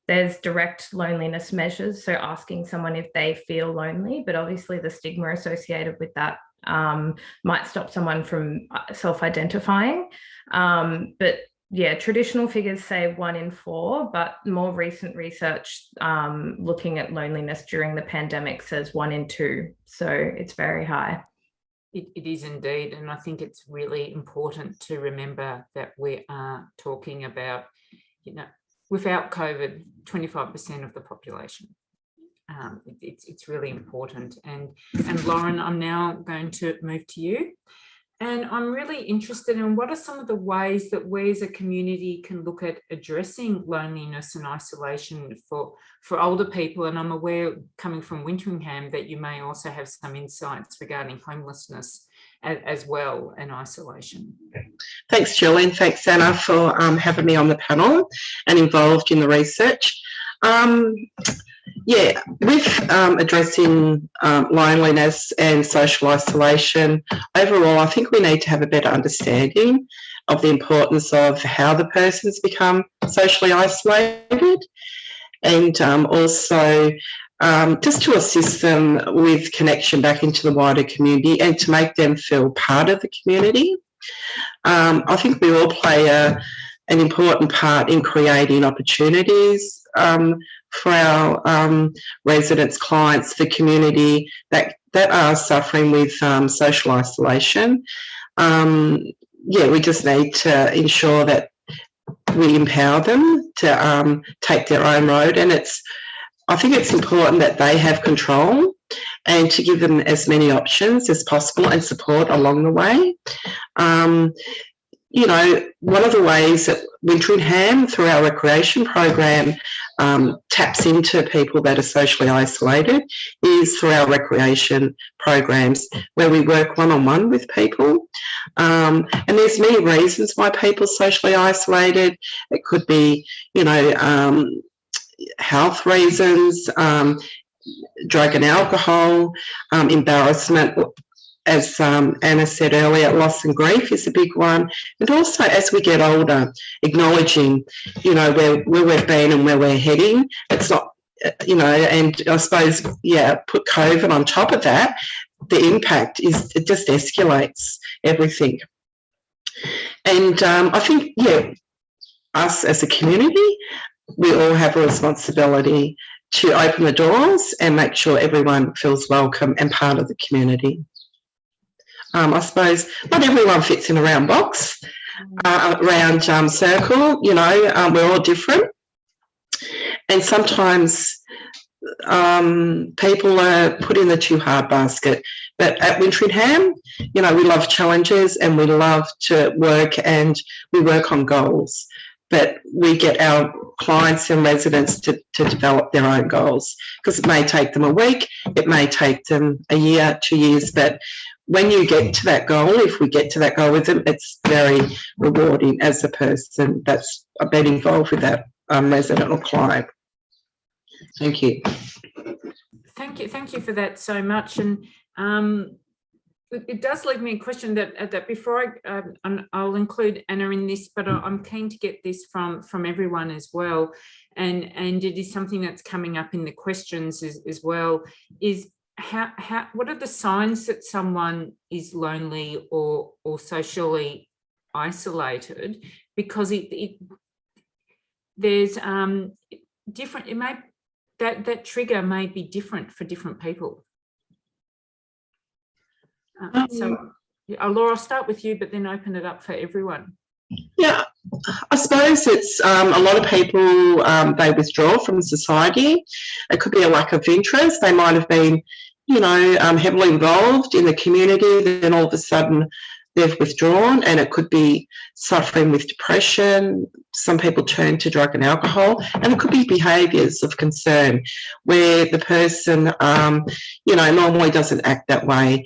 there's direct loneliness measures, so asking someone if they feel lonely, but obviously the stigma associated with that might stop someone from self-identifying. But yeah, traditional figures say 1 in 4, but more recent research looking at loneliness during the pandemic says 1 in 2. So it's very high. It is indeed. And I think it's really important to remember that we are talking about, without COVID, 25% of the population. It's really important. And Lauren, I'm now going to move to you. And I'm really interested in what are some of the ways that we as a community can look at addressing loneliness and isolation for older people. And I'm aware, coming from Winteringham, that you may also have some insights regarding homelessness as well, and isolation. Thanks, Julie, and thanks, Anna, for having me on the panel and involved in the research. Yeah, with addressing loneliness and social isolation, overall, I think we need to have a better understanding of the importance of how the person's become socially isolated, and also just to assist them with connection back into the wider community and to make them feel part of the community. I think we all play an important part in creating opportunities for our residents, clients, the community that are suffering with social isolation. Yeah, we just need to ensure that we empower them to take their own road, and I think it's important that they have control and to give them as many options as possible and support along the way. One of the ways that Winteringham, through our recreation program, taps into people that are socially isolated is through our recreation programs, where we work one-on-one with people. And there's many reasons why people are socially isolated. It could be, health reasons, drug and alcohol, embarrassment. As Anna said earlier, loss and grief is a big one. And also, as we get older, acknowledging, where we've been and where we're heading. It's not, and I suppose, put COVID on top of that, the impact it just escalates everything. And I think, us as a community, we all have a responsibility to open the doors and make sure everyone feels welcome and part of the community. I suppose not everyone fits in a round box, round circle, we're all different. And sometimes people are put in the too hard basket. But at Winteringham, we love challenges and we love to work, and we work on goals. But we get our clients and residents to develop their own goals, because it may take them a week, it may take them a year, 2 years, but when you get to that goal, if we get to that goal with them, it's very rewarding as a person that's been involved with that resident or client. Thank you. Thank you for that so much. And it does leave me a question that before I'll include Anna in this, but I'm keen to get this from everyone as well. and it is something that's coming up in the questions as well, is what are the signs that someone is lonely or socially isolated? Because there's different, that trigger may be different for different people. So Laura, I'll start with you, but then open it up for everyone. Yeah, I suppose it's a lot of people, they withdraw from society. It could be a lack of interest. They might have been, heavily involved in the community, then all of a sudden they've withdrawn, and it could be suffering with depression. Some people turn to drug and alcohol, and it could be behaviours of concern where the person, normally doesn't act that way.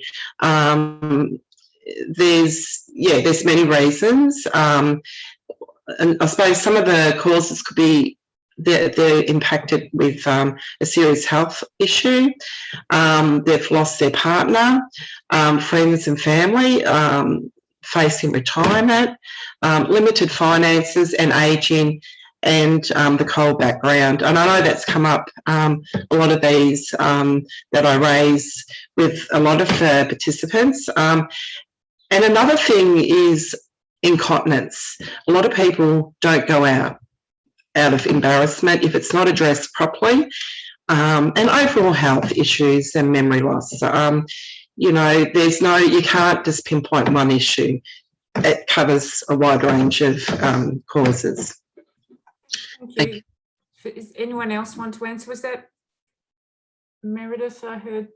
There's many reasons, and I suppose some of the causes could be they're impacted with a serious health issue. They've lost their partner, friends and family, facing retirement, limited finances and ageing, and the coal background. And I know that's come up, a lot of these that I raise with a lot of participants. And another thing is incontinence. A lot of people don't go out of embarrassment if it's not addressed properly, and overall health issues and memory loss. You can't just pinpoint one issue. It covers a wide range of causes. Thank you. Does anyone else want to answer? Was that Meredith I heard?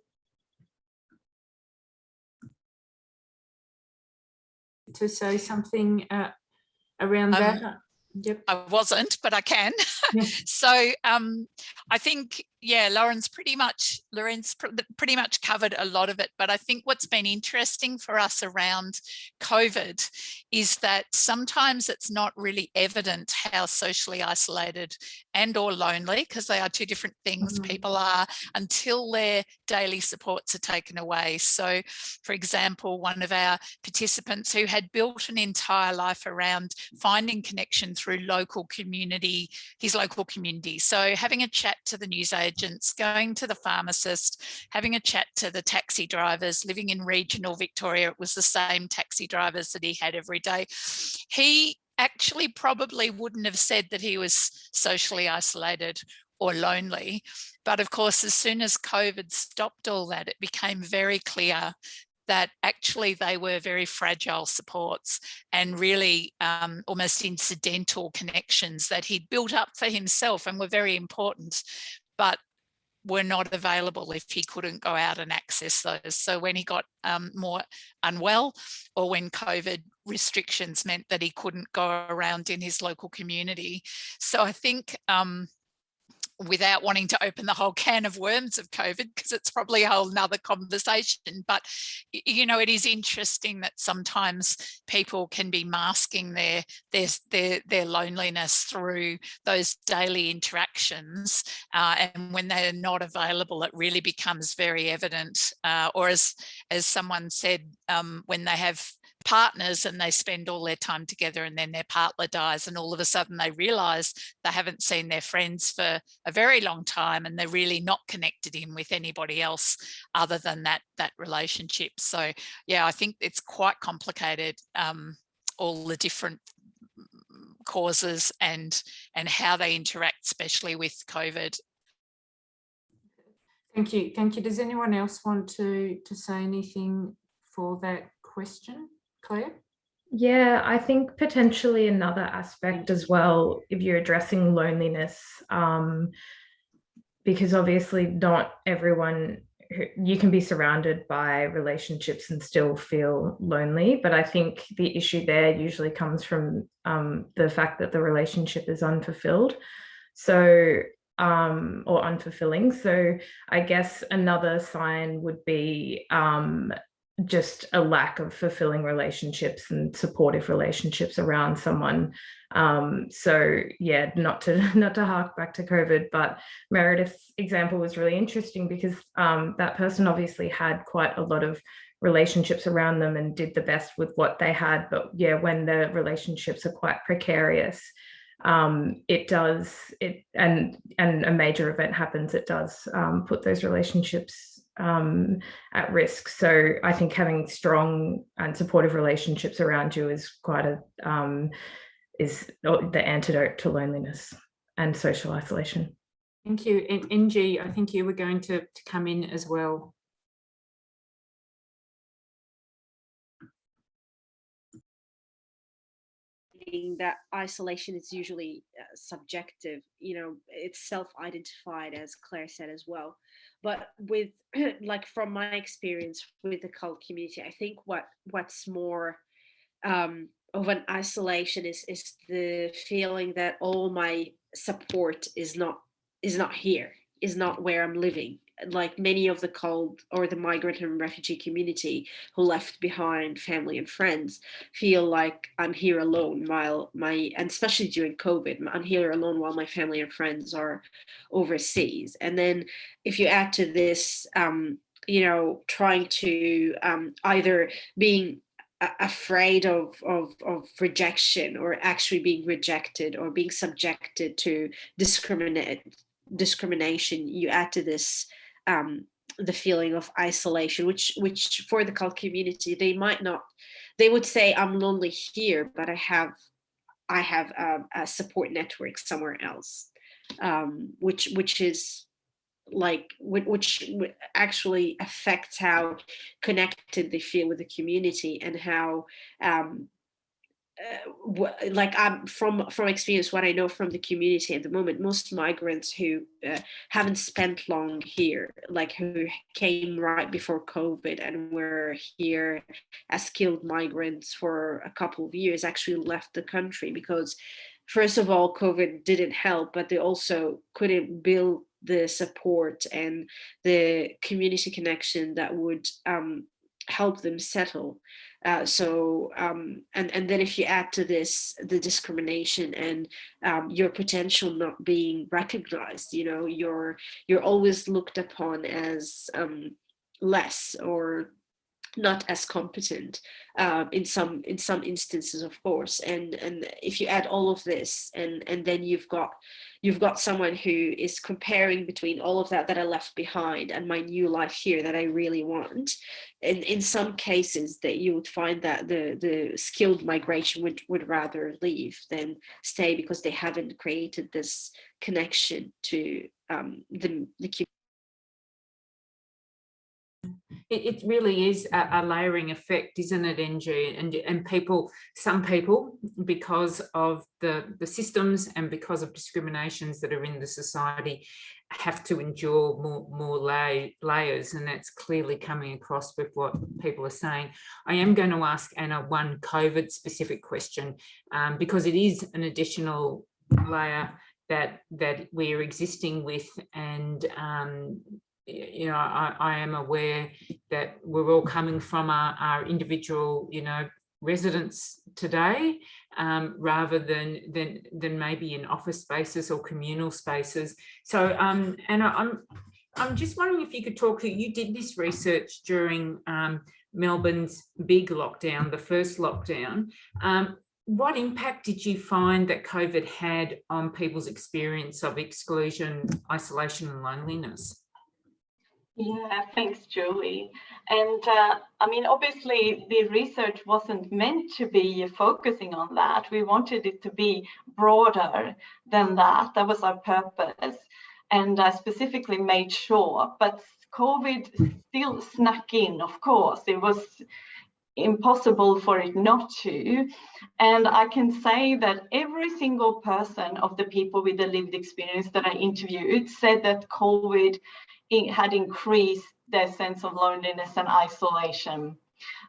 To say something around that? Yep. I wasn't, but I can. Yeah. So I think, Lorenz pretty much covered a lot of it. But I think what's been interesting for us around COVID is that sometimes it's not really evident how socially isolated and or lonely, because they are two different things, people are, until their daily supports are taken away. So, for example, one of our participants who had built an entire life around finding connection through his local community. So having a chat to the newsagents, going to the pharmacist, having a chat to the taxi drivers, living in regional Victoria, it was the same taxi drivers that he had every day. He actually probably wouldn't have said that he was socially isolated or lonely. But of course, as soon as COVID stopped all that, it became very clear that actually they were very fragile supports and really almost incidental connections that he'd built up for himself and were very important, but were not available if he couldn't go out and access those. So when he got more unwell, or when COVID restrictions meant that he couldn't go around in his local community. So I think without wanting to open the whole can of worms of COVID, because it's probably a whole nother conversation. But, it is interesting that sometimes people can be masking their loneliness through those daily interactions. And when they're not available, it really becomes very evident. Or as someone said, when they have partners and they spend all their time together and then their partner dies and all of a sudden they realize they haven't seen their friends for a very long time and they're really not connected in with anybody else other than that relationship. So I think it's quite complicated, all the different causes and how they interact, especially with COVID. Thank you. Does anyone else want to say anything for that question? Claire? Yeah, I think potentially another aspect as well, if you're addressing loneliness, because obviously not everyone, you can be surrounded by relationships and still feel lonely, but I think the issue there usually comes from the fact that the relationship is unfulfilled. So or unfulfilling. So I guess another sign would be just a lack of fulfilling relationships and supportive relationships around someone. So yeah, not to hark back to COVID, but Meredith's example was really interesting because that person obviously had quite a lot of relationships around them and did the best with what they had. But yeah, when the relationships are quite precarious, it does, and a major event happens, it does put those relationships at risk. So I think having strong and supportive relationships around you is quite is the antidote to loneliness and social isolation. Thank you. And NG, I think you were going to come in as well. That isolation is usually subjective, it's self-identified, as Claire said as well. But with like from my experience with the cult community, I think what's more of an isolation is the feeling that all my support is not here, is not where I'm living. Like many of the cult or the migrant and refugee community who left behind family and friends feel like I'm here alone while and especially during COVID, I'm here alone while my family and friends are overseas. And then if you add to this, trying to either being afraid of rejection, or actually being rejected, or being subjected to discrimination, you add to this the feeling of isolation, which for the cult community, they would say I'm lonely here, but I have a support network somewhere else, which is like which actually affects how connected they feel with the community, and how like I'm from experience, what I know from the community at the moment, most migrants who haven't spent long here, like who came right before COVID and were here as skilled migrants for a couple of years, actually left the country because, first of all, COVID didn't help, but they also couldn't build the support and the community connection that would help them settle. And then if you add to this the discrimination and your potential not being recognized, you're always looked upon as less or not as competent in some instances, of course. And if you add all of this, and then you've got someone who is comparing between all of that I left behind and my new life here that I really want, and in some cases that you would find that the skilled migration would rather leave than stay, because they haven't created this connection to the community. It really is a layering effect, isn't it, NG? And some people, because of the systems and because of discriminations that are in the society, have to endure more layers, and that's clearly coming across with what people are saying. I am going to ask Anna one COVID specific question, because it is an additional layer that we are existing with, and I am aware that we're all coming from our individual, residence today, rather than maybe in office spaces or communal spaces. So, Anna, I'm just wondering if you could talk. You did this research during Melbourne's big lockdown, the first lockdown. What impact did you find that COVID had on people's experience of exclusion, isolation, and loneliness? Yeah, thanks, Julie. And I mean, obviously, the research wasn't meant to be focusing on that. We wanted it to be broader than that. That was our purpose. And I specifically made sure, but COVID still snuck in, of course. It was impossible for it not to. And I can say that every single person of the people with the lived experience that I interviewed said that COVID had increased their sense of loneliness and isolation.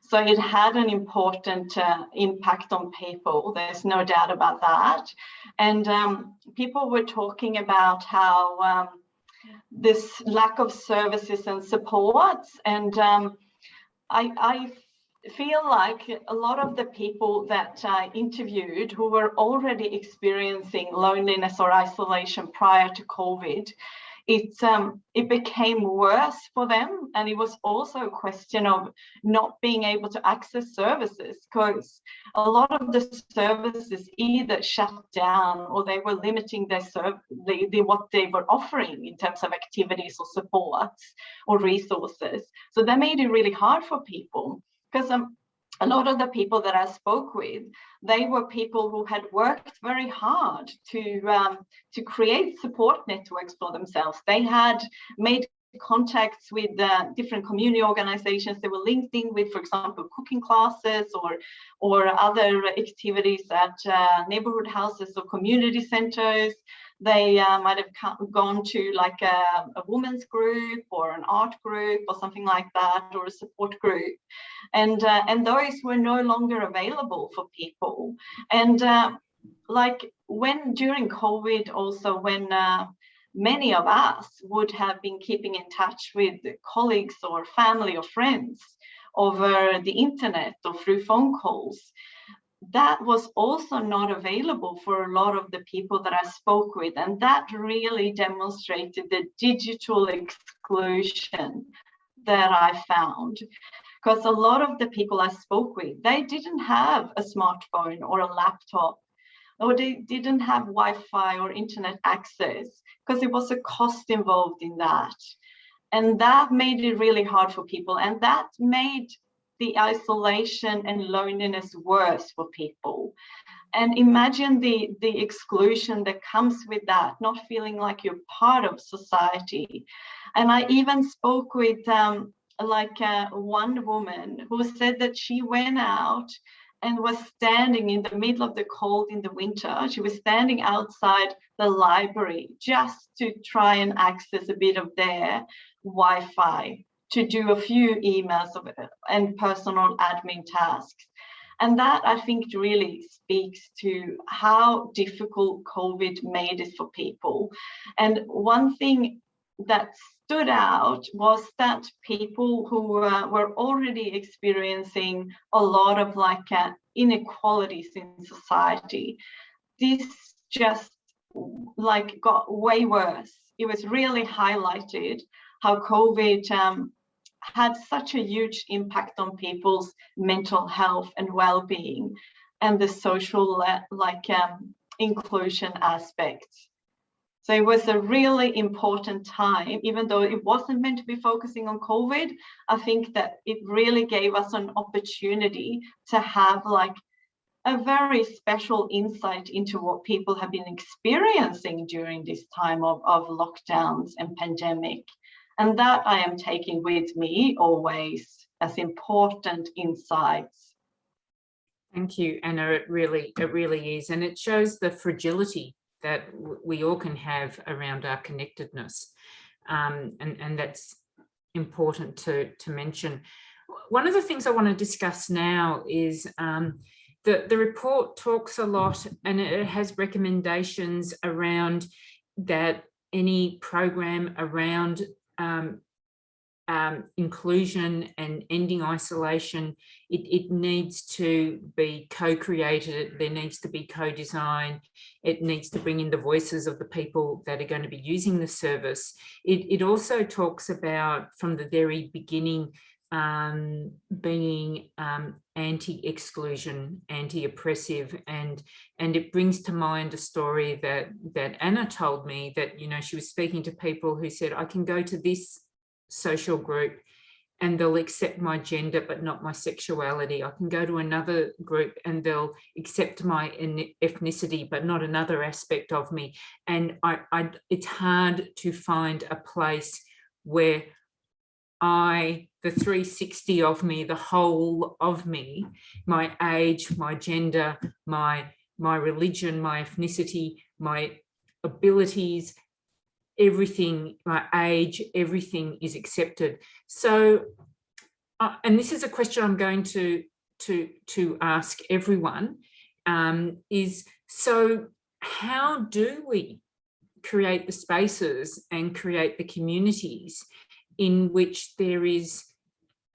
So it had an important impact on people. There's no doubt about that. And people were talking about how this lack of services and supports. And I feel like a lot of the people that I interviewed who were already experiencing loneliness or isolation prior to COVID, it became worse for them. And it was also a question of not being able to access services, because a lot of the services either shut down or they were limiting their what they were offering in terms of activities or supports or resources. So that made it really hard for people, because a lot of the people that I spoke with, they were people who had worked very hard to create support networks for themselves. They had made contacts with different community organizations they were linked in with, for example, cooking classes or other activities at neighborhood houses or community centers. They might have gone to like a women's group or an art group or something like that, or a support group. And those were no longer available for people. And like during COVID also, when many of us would have been keeping in touch with colleagues or family or friends over the internet or through phone calls, that was also not available for a lot of the people that I spoke with. And that really demonstrated the digital exclusion that I found. Because a lot of the people I spoke with, they didn't have a smartphone or a laptop, or they didn't have Wi-Fi or internet access, because it was a cost involved in that. And that made it really hard for people. And that made the isolation and loneliness worse for people. And imagine the exclusion that comes with that, not feeling like you're part of society. And I even spoke with one woman who said that she went out and was standing in the middle of the cold in the winter. She was standing outside the library just to try and access a bit of their Wi-Fi, to do a few emails and personal admin tasks. And that, I think, really speaks to how difficult COVID made it for people. And one thing that stood out was that people who were already experiencing a lot of inequalities in society, this just got way worse. It was really highlighted how COVID had such a huge impact on people's mental health and well-being and the social inclusion aspects. So it was a really important time, even though it wasn't meant to be focusing on COVID. I think that it really gave us an opportunity to have a very special insight into what people have been experiencing during this time of lockdowns and pandemic. And that I am taking with me always as important insights. Thank you, Anna. It really is. And it shows the fragility that we all can have around our connectedness. And that's important to mention. One of the things I want to discuss now is the report talks a lot, and it has recommendations around that any program around inclusion and ending isolation, it needs to be co-created, there needs to be co-design, it needs to bring in the voices of the people that are going to be using the service. It also talks about, from the very beginning, being anti-exclusion, anti-oppressive, and it brings to mind a story that Anna told me, that, you know, she was speaking to people who said, I can go to this social group and they'll accept my gender but not my sexuality. I can go to another group and they'll accept my ethnicity but not another aspect of me. And it's hard to find a place where the 360 of me, the whole of me, my age, my gender, my religion, my ethnicity, my abilities, everything, my age, everything is accepted. So, and this is a question I'm going to ask everyone, is, so how do we create the spaces and create the communities in which there is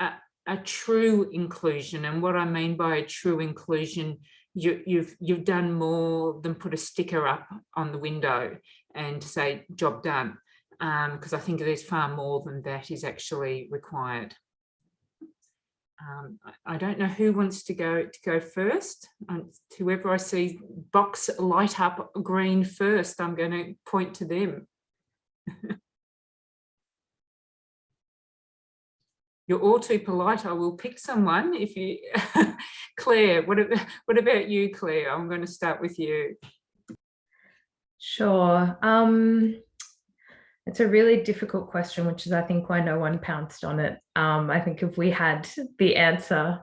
a true inclusion? And what I mean by a true inclusion, you've done more than put a sticker up on the window and say job done. because I think there's far more than that is actually required. I don't know who wants to go first. Whoever I see box light up green first, I'm going to point to them. You're all too polite. I will pick someone if you. Claire, what about you, Claire? I'm going to start with you. Sure. It's a really difficult question, which is, I think, why no one pounced on it. I think if we had the answer,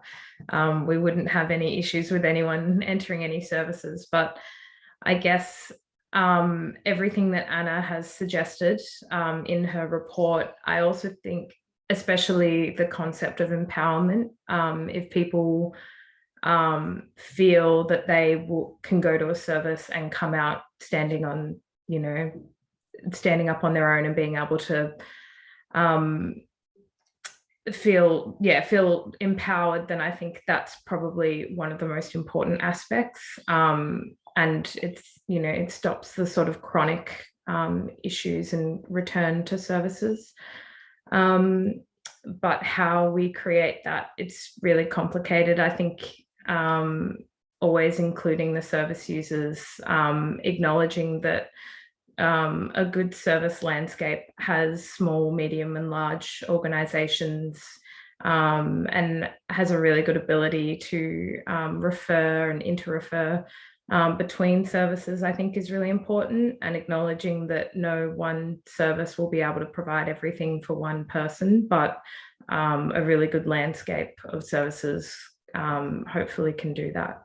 we wouldn't have any issues with anyone entering any services. But I guess everything that Anna has suggested in her report, I also think, especially the concept of empowerment, if people feel that they can go to a service and come out standing on, standing up on their own and being able to feel empowered, then I think that's probably one of the most important aspects. And it's, it stops the sort of chronic issues and return to services. But how we create that, it's really complicated. I think always including the service users, acknowledging that a good service landscape has small, medium and large organisations, and has a really good ability to refer and inter-refer between services, I think is really important, and acknowledging that no one service will be able to provide everything for one person, but a really good landscape of services hopefully can do that.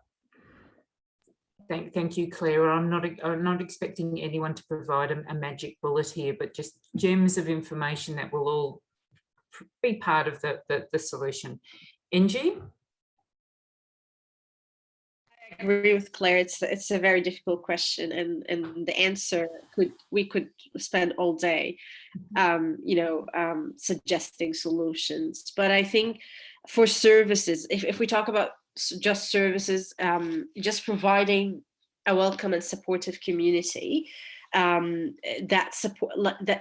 Thank you, Claire. I'm not expecting anyone to provide a magic bullet here, but just gems of information that will all be part of the solution. Angie? I agree with Claire. It's a very difficult question, and the answer we could spend all day, suggesting solutions. But I think for services, if we talk about just services, just providing a welcome and supportive community that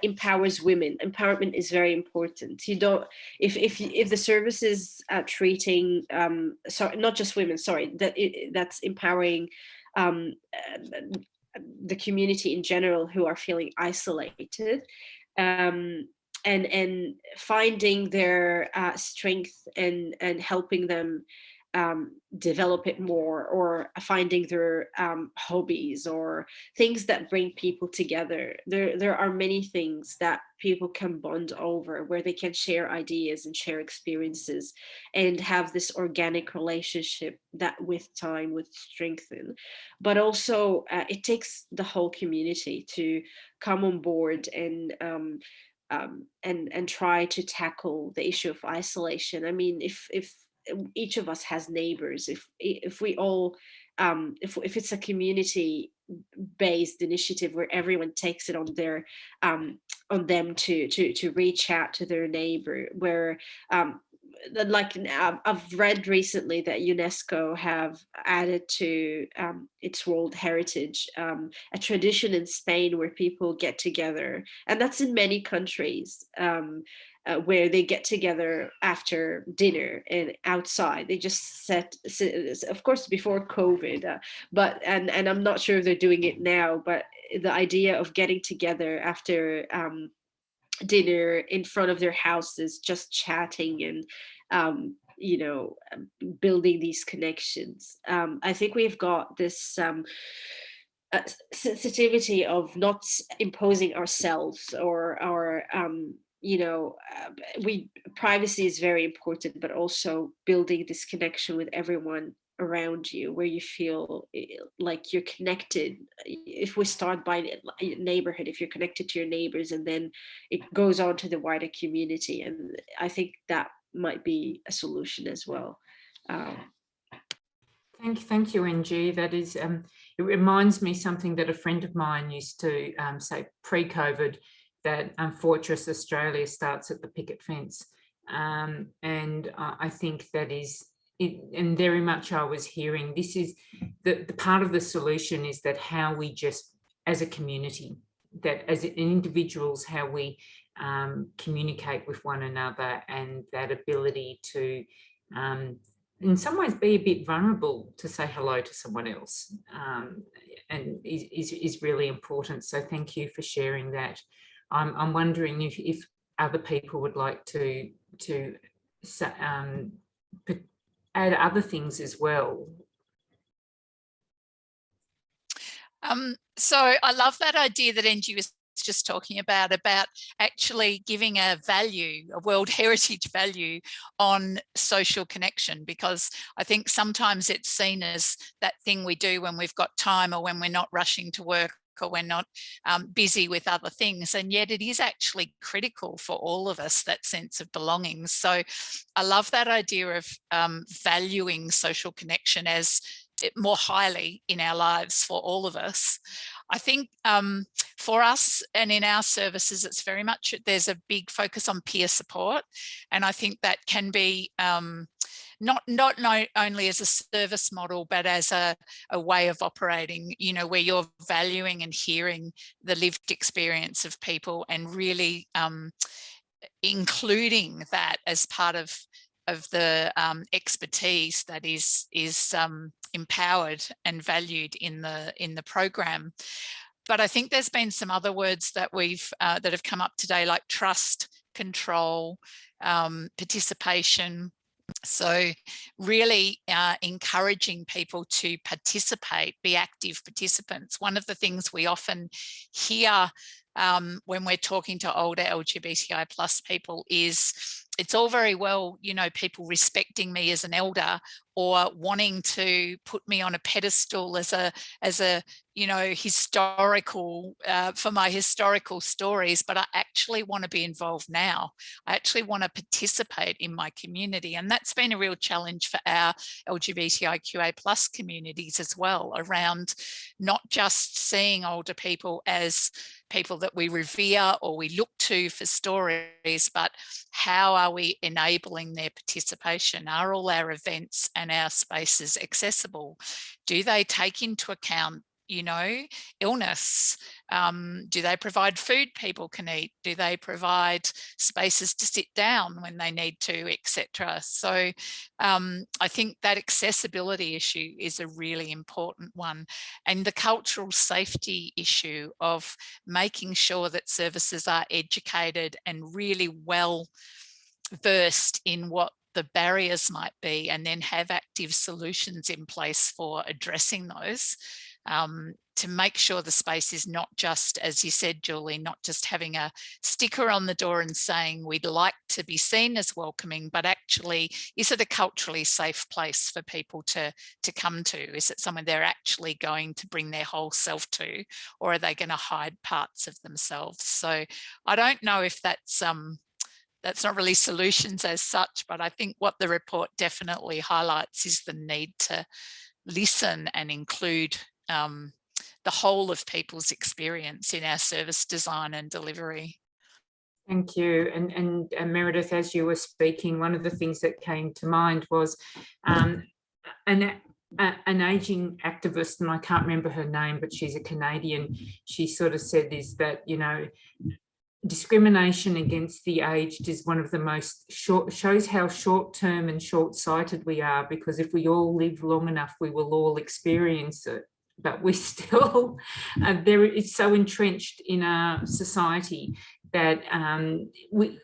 empowers women. Empowerment is very important. You don't, if the service is treating not just women, that's empowering the community in general who are feeling isolated, and finding their strength and helping them develop it more, or finding their hobbies or things that bring people together. There are many things that people can bond over, where they can share ideas and share experiences and have this organic relationship that with time would strengthen. But also it takes the whole community to come on board and try to tackle the issue of isolation. I mean, if each of us has neighbors, if we all if it's a community based initiative where everyone takes it on their on them to reach out to their neighbor, where like I've read recently that UNESCO have added to its World Heritage a tradition in Spain where people get together, and that's in many countries, where they get together after dinner and outside. They just sit, of course, before COVID, but and I'm not sure if they're doing it now, but the idea of getting together after dinner in front of their houses, just chatting and building these connections. I think we've got this sensitivity of not imposing ourselves or our privacy is very important, but also building this connection with everyone around you, where you feel like you're connected. If we start by neighborhood, if you're connected to your neighbors, and then it goes on to the wider community, and I think that might be a solution as well. Thank you, NG. That is, it reminds me something that a friend of mine used to say pre-COVID, that Fortress Australia starts at the picket fence. And I think that is it, and very much I was hearing this is the part of the solution is that how we just, as a community, that as individuals, how we communicate with one another, and that ability to in some ways be a bit vulnerable to say hello to someone else, and is really important. So thank you for sharing that. I'm wondering if other people would like to add other things as well. So I love that idea that Angie was just talking about actually giving a value, a World Heritage value on social connection, because I think sometimes it's seen as that thing we do when we've got time, or when we're not rushing to work, or we're not busy with other things. And yet it is actually critical for all of us, that sense of belonging. So I love that idea of valuing social connection as more highly in our lives for all of us. I think for us and in our services, it's very much, there's a big focus on peer support. And I think that can be not only as a service model, but as a way of operating, you know, where you're valuing and hearing the lived experience of people, and really including that as part of the expertise that is empowered and valued in the program. But I think there's been some other words that we've that have come up today, like trust, control, participation. So really encouraging people to participate, be active participants. One of the things we often hear when we're talking to older LGBTI plus people is, it's all very well, you know, people respecting me as an elder, or wanting to put me on a pedestal as a you know, historical for my historical stories, but I actually want to be involved now. I actually want to participate in my community. And that's been a real challenge for our LGBTIQA plus communities as well, around not just seeing older people as people that we revere or we look to for stories, but how are we enabling their participation? Are all our events and our spaces accessible? Do they take into account, you know, illness? Do they provide food people can eat? Do they provide spaces to sit down when they need to, etc.? So I think that accessibility issue is a really important one, and the cultural safety issue of making sure that services are educated and really well versed in what the barriers might be, and then have active solutions in place for addressing those, to make sure the space is not just, as you said, Julie, not just having a sticker on the door and saying we'd like to be seen as welcoming, but actually, is it a culturally safe place for people to come to? Is it somewhere they're actually going to bring their whole self to, or are they going to hide parts of themselves? So I don't know if that's not really solutions as such, but I think what the report definitely highlights is the need to listen and include the whole of people's experience in our service design and delivery. Thank you. And Meredith, as you were speaking, one of the things that came to mind was an ageing activist, and I can't remember her name, but she's a Canadian. She sort of said is that, you know, discrimination against the aged is one of the most shows how short-term and short-sighted we are, because if we all live long enough, we will all experience it. But we still, it's so entrenched in our society that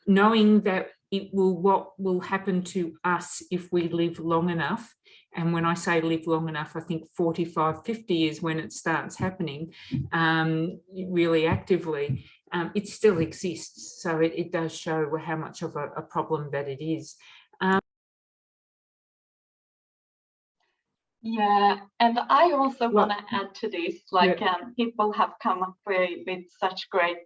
knowing that what will happen to us if we live long enough, and when I say live long enough, I think 45, 50 is when it starts happening really actively. It still exists. So it does show how much of a problem that it is. Yeah, and I also want to add to this, like people have come up with such great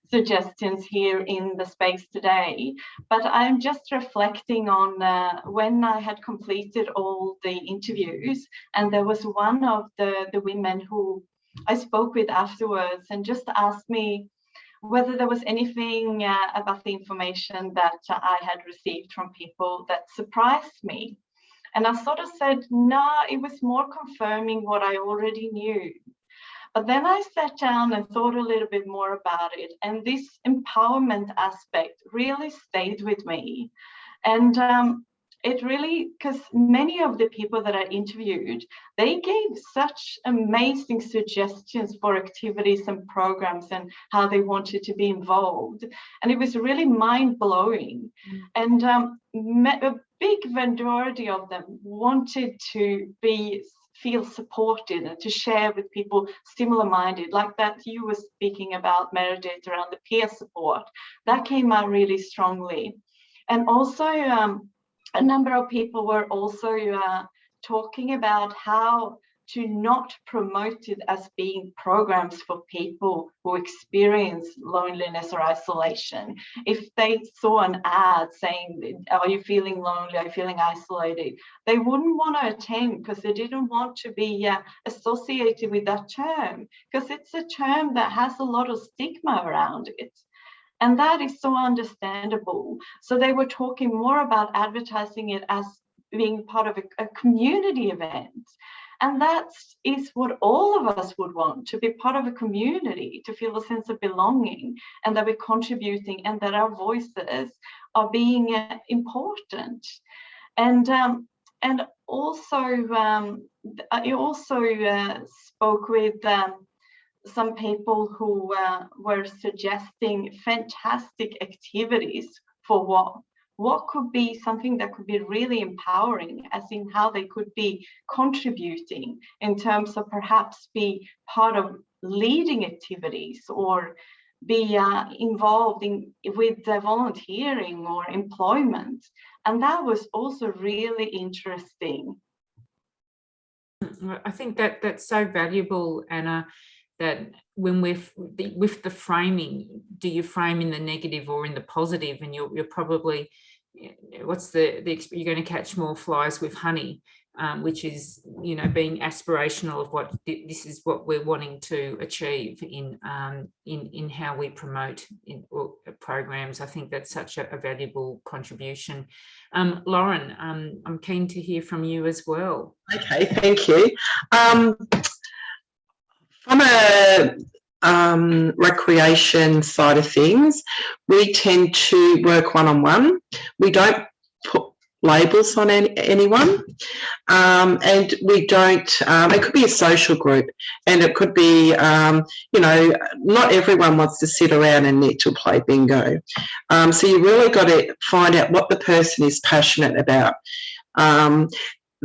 suggestions here in the space today, but I'm just reflecting on when I had completed all the interviews, and there was one of the women who I spoke with afterwards and just asked me whether there was anything about the information that I had received from people that surprised me. And I sort of said, no, it was more confirming what I already knew. But then I sat down and thought a little bit more about it. And this empowerment aspect really stayed with me. And it really, because many of the people that I interviewed, they gave such amazing suggestions for activities and programs and how they wanted to be involved. And it was really mind-blowing. And a big majority of them wanted to feel supported and to share with people similar-minded, like that you were speaking about, Meredith, around the peer support. That came out really strongly. And also, a number of people were also talking about how to not promote it as being programs for people who experience loneliness or isolation. If they saw an ad saying, are you feeling lonely, are you feeling isolated, they wouldn't want to attend because they didn't want to be associated with that term, because it's a term that has a lot of stigma around it. And that is so understandable. So they were talking more about advertising it as being part of a community event. And that is what all of us would want, to be part of a community, to feel a sense of belonging, and that we're contributing and that our voices are being important. And also, I also spoke with some people who were suggesting fantastic activities for what could be something that could be really empowering, as in how they could be contributing in terms of perhaps be part of leading activities or be involved with volunteering or employment. And that was also really interesting. I think that's so valuable, Anna, that when with the framing, do you frame in the negative or in the positive? And you're probably, what's you're going to catch more flies with honey, which is, you know, being aspirational of what this is what we're wanting to achieve in how we promote programs. I think that's such a valuable contribution. Lauren, I'm keen to hear from you as well. Okay, thank you. From a recreation side of things, we tend to work one-on-one. We don't put labels on anyone, and we don't, it could be a social group, and it could be, you know, not everyone wants to sit around and knit or play bingo. So you really got to find out what the person is passionate about.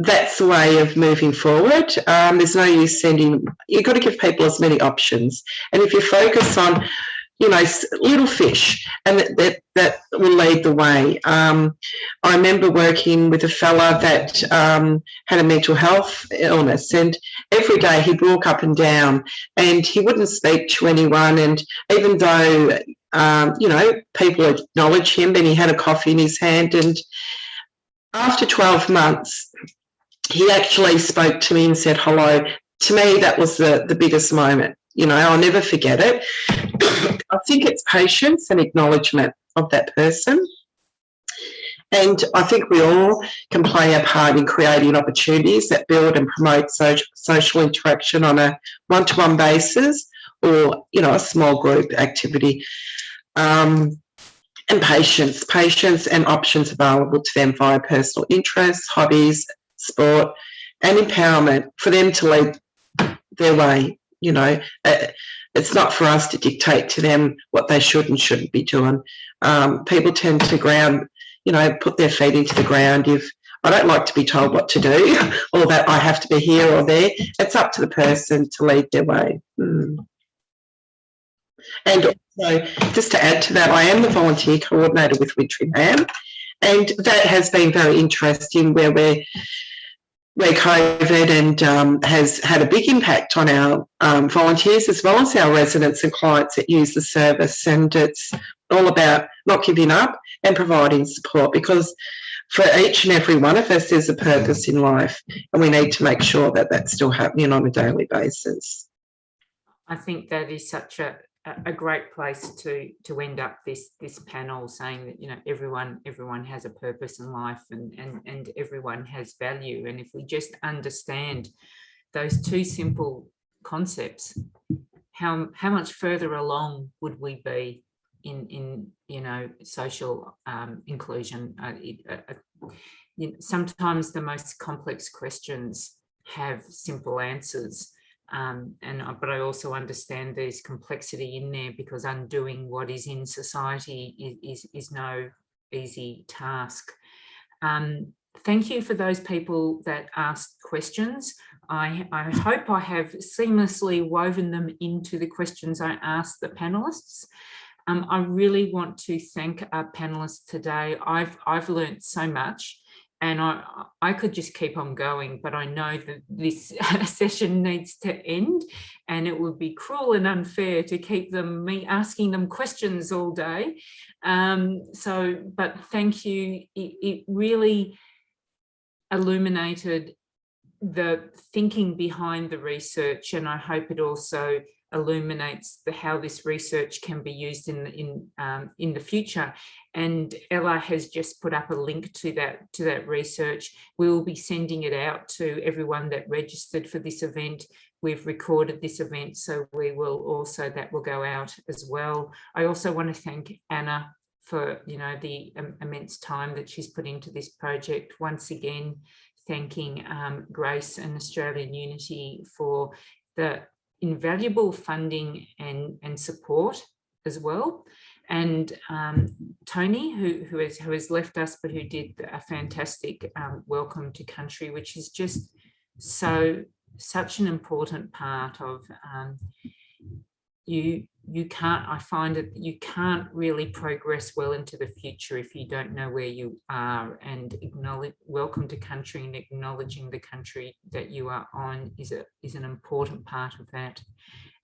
That's the way of moving forward. There's no use you've got to give people as many options. And if you focus on, you know, little fish, and that will lead the way. I remember working with a fella that had a mental health illness, and every day he'd walk up and down and he wouldn't speak to anyone. And even though, you know, people acknowledge him, and he had a coffee in his hand, and after 12 months, he actually spoke to me and said hello. To me, that was the biggest moment. You know, I'll never forget it. I think it's patience and acknowledgement of that person. And I think we all can play our part in creating opportunities that build and promote social interaction on a one-to-one basis, or, you know, a small group activity. And patience and options available to them via personal interests, hobbies, sport, and empowerment for them to lead their way. You know, it's not for us to dictate to them what they should and shouldn't be doing. People tend to put their feet into the ground. If I don't like to be told what to do, or that I have to be here or there, it's up to the person to lead their way. And also, just to add to that, I am the volunteer coordinator with Wintry Ram, and that has been very interesting, where COVID and has had a big impact on our volunteers, as well as our residents and clients that use the service. And it's all about not giving up and providing support, because for each and every one of us, there's a purpose in life, and we need to make sure that that's still happening on a daily basis. I think that is such a great place to end up this panel, saying that, you know, everyone has a purpose in life, and everyone has value. And if we just understand those two simple concepts, how much further along would we be in social inclusion? Sometimes the most complex questions have simple answers, but I also understand there's complexity in there, because undoing what is in society is no easy task. Thank you for those people that asked questions. I hope I have seamlessly woven them into the questions I asked the panelists. I really want to thank our panelists today. I've learned so much, and I could just keep on going, but I know that this session needs to end, and it would be cruel and unfair to keep me asking them questions all day. But thank you. It really illuminated the thinking behind the research, and I hope it also illuminates how this research can be used in the future. And Ella has just put up a link to that research. We will be sending it out to everyone that registered for this event. We've recorded this event, so that will go out as well. I also want to thank Anna for the immense time that she's put into this project. Once again, thanking Grace and Australian Unity for the invaluable funding and support as well, and Tony, who has left us, but who did a fantastic welcome to country, which is just such an important part of I find that you can't really progress well into the future if you don't know where you are, and welcome to country and acknowledging the country that you are on is an important part of that.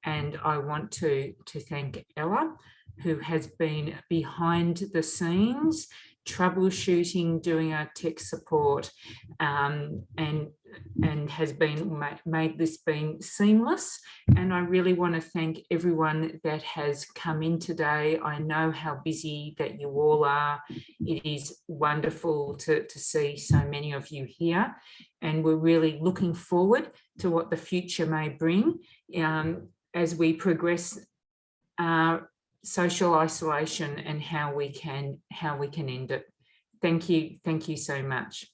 And I want to thank Ella, who has been behind the scenes, troubleshooting, doing our tech support, and has made this being seamless. And I really want to thank everyone that has come in today. I know how busy that you all are. It is wonderful to see so many of you here, and we're really looking forward to what the future may bring as we progress social isolation and how we can end it. Thank you so much.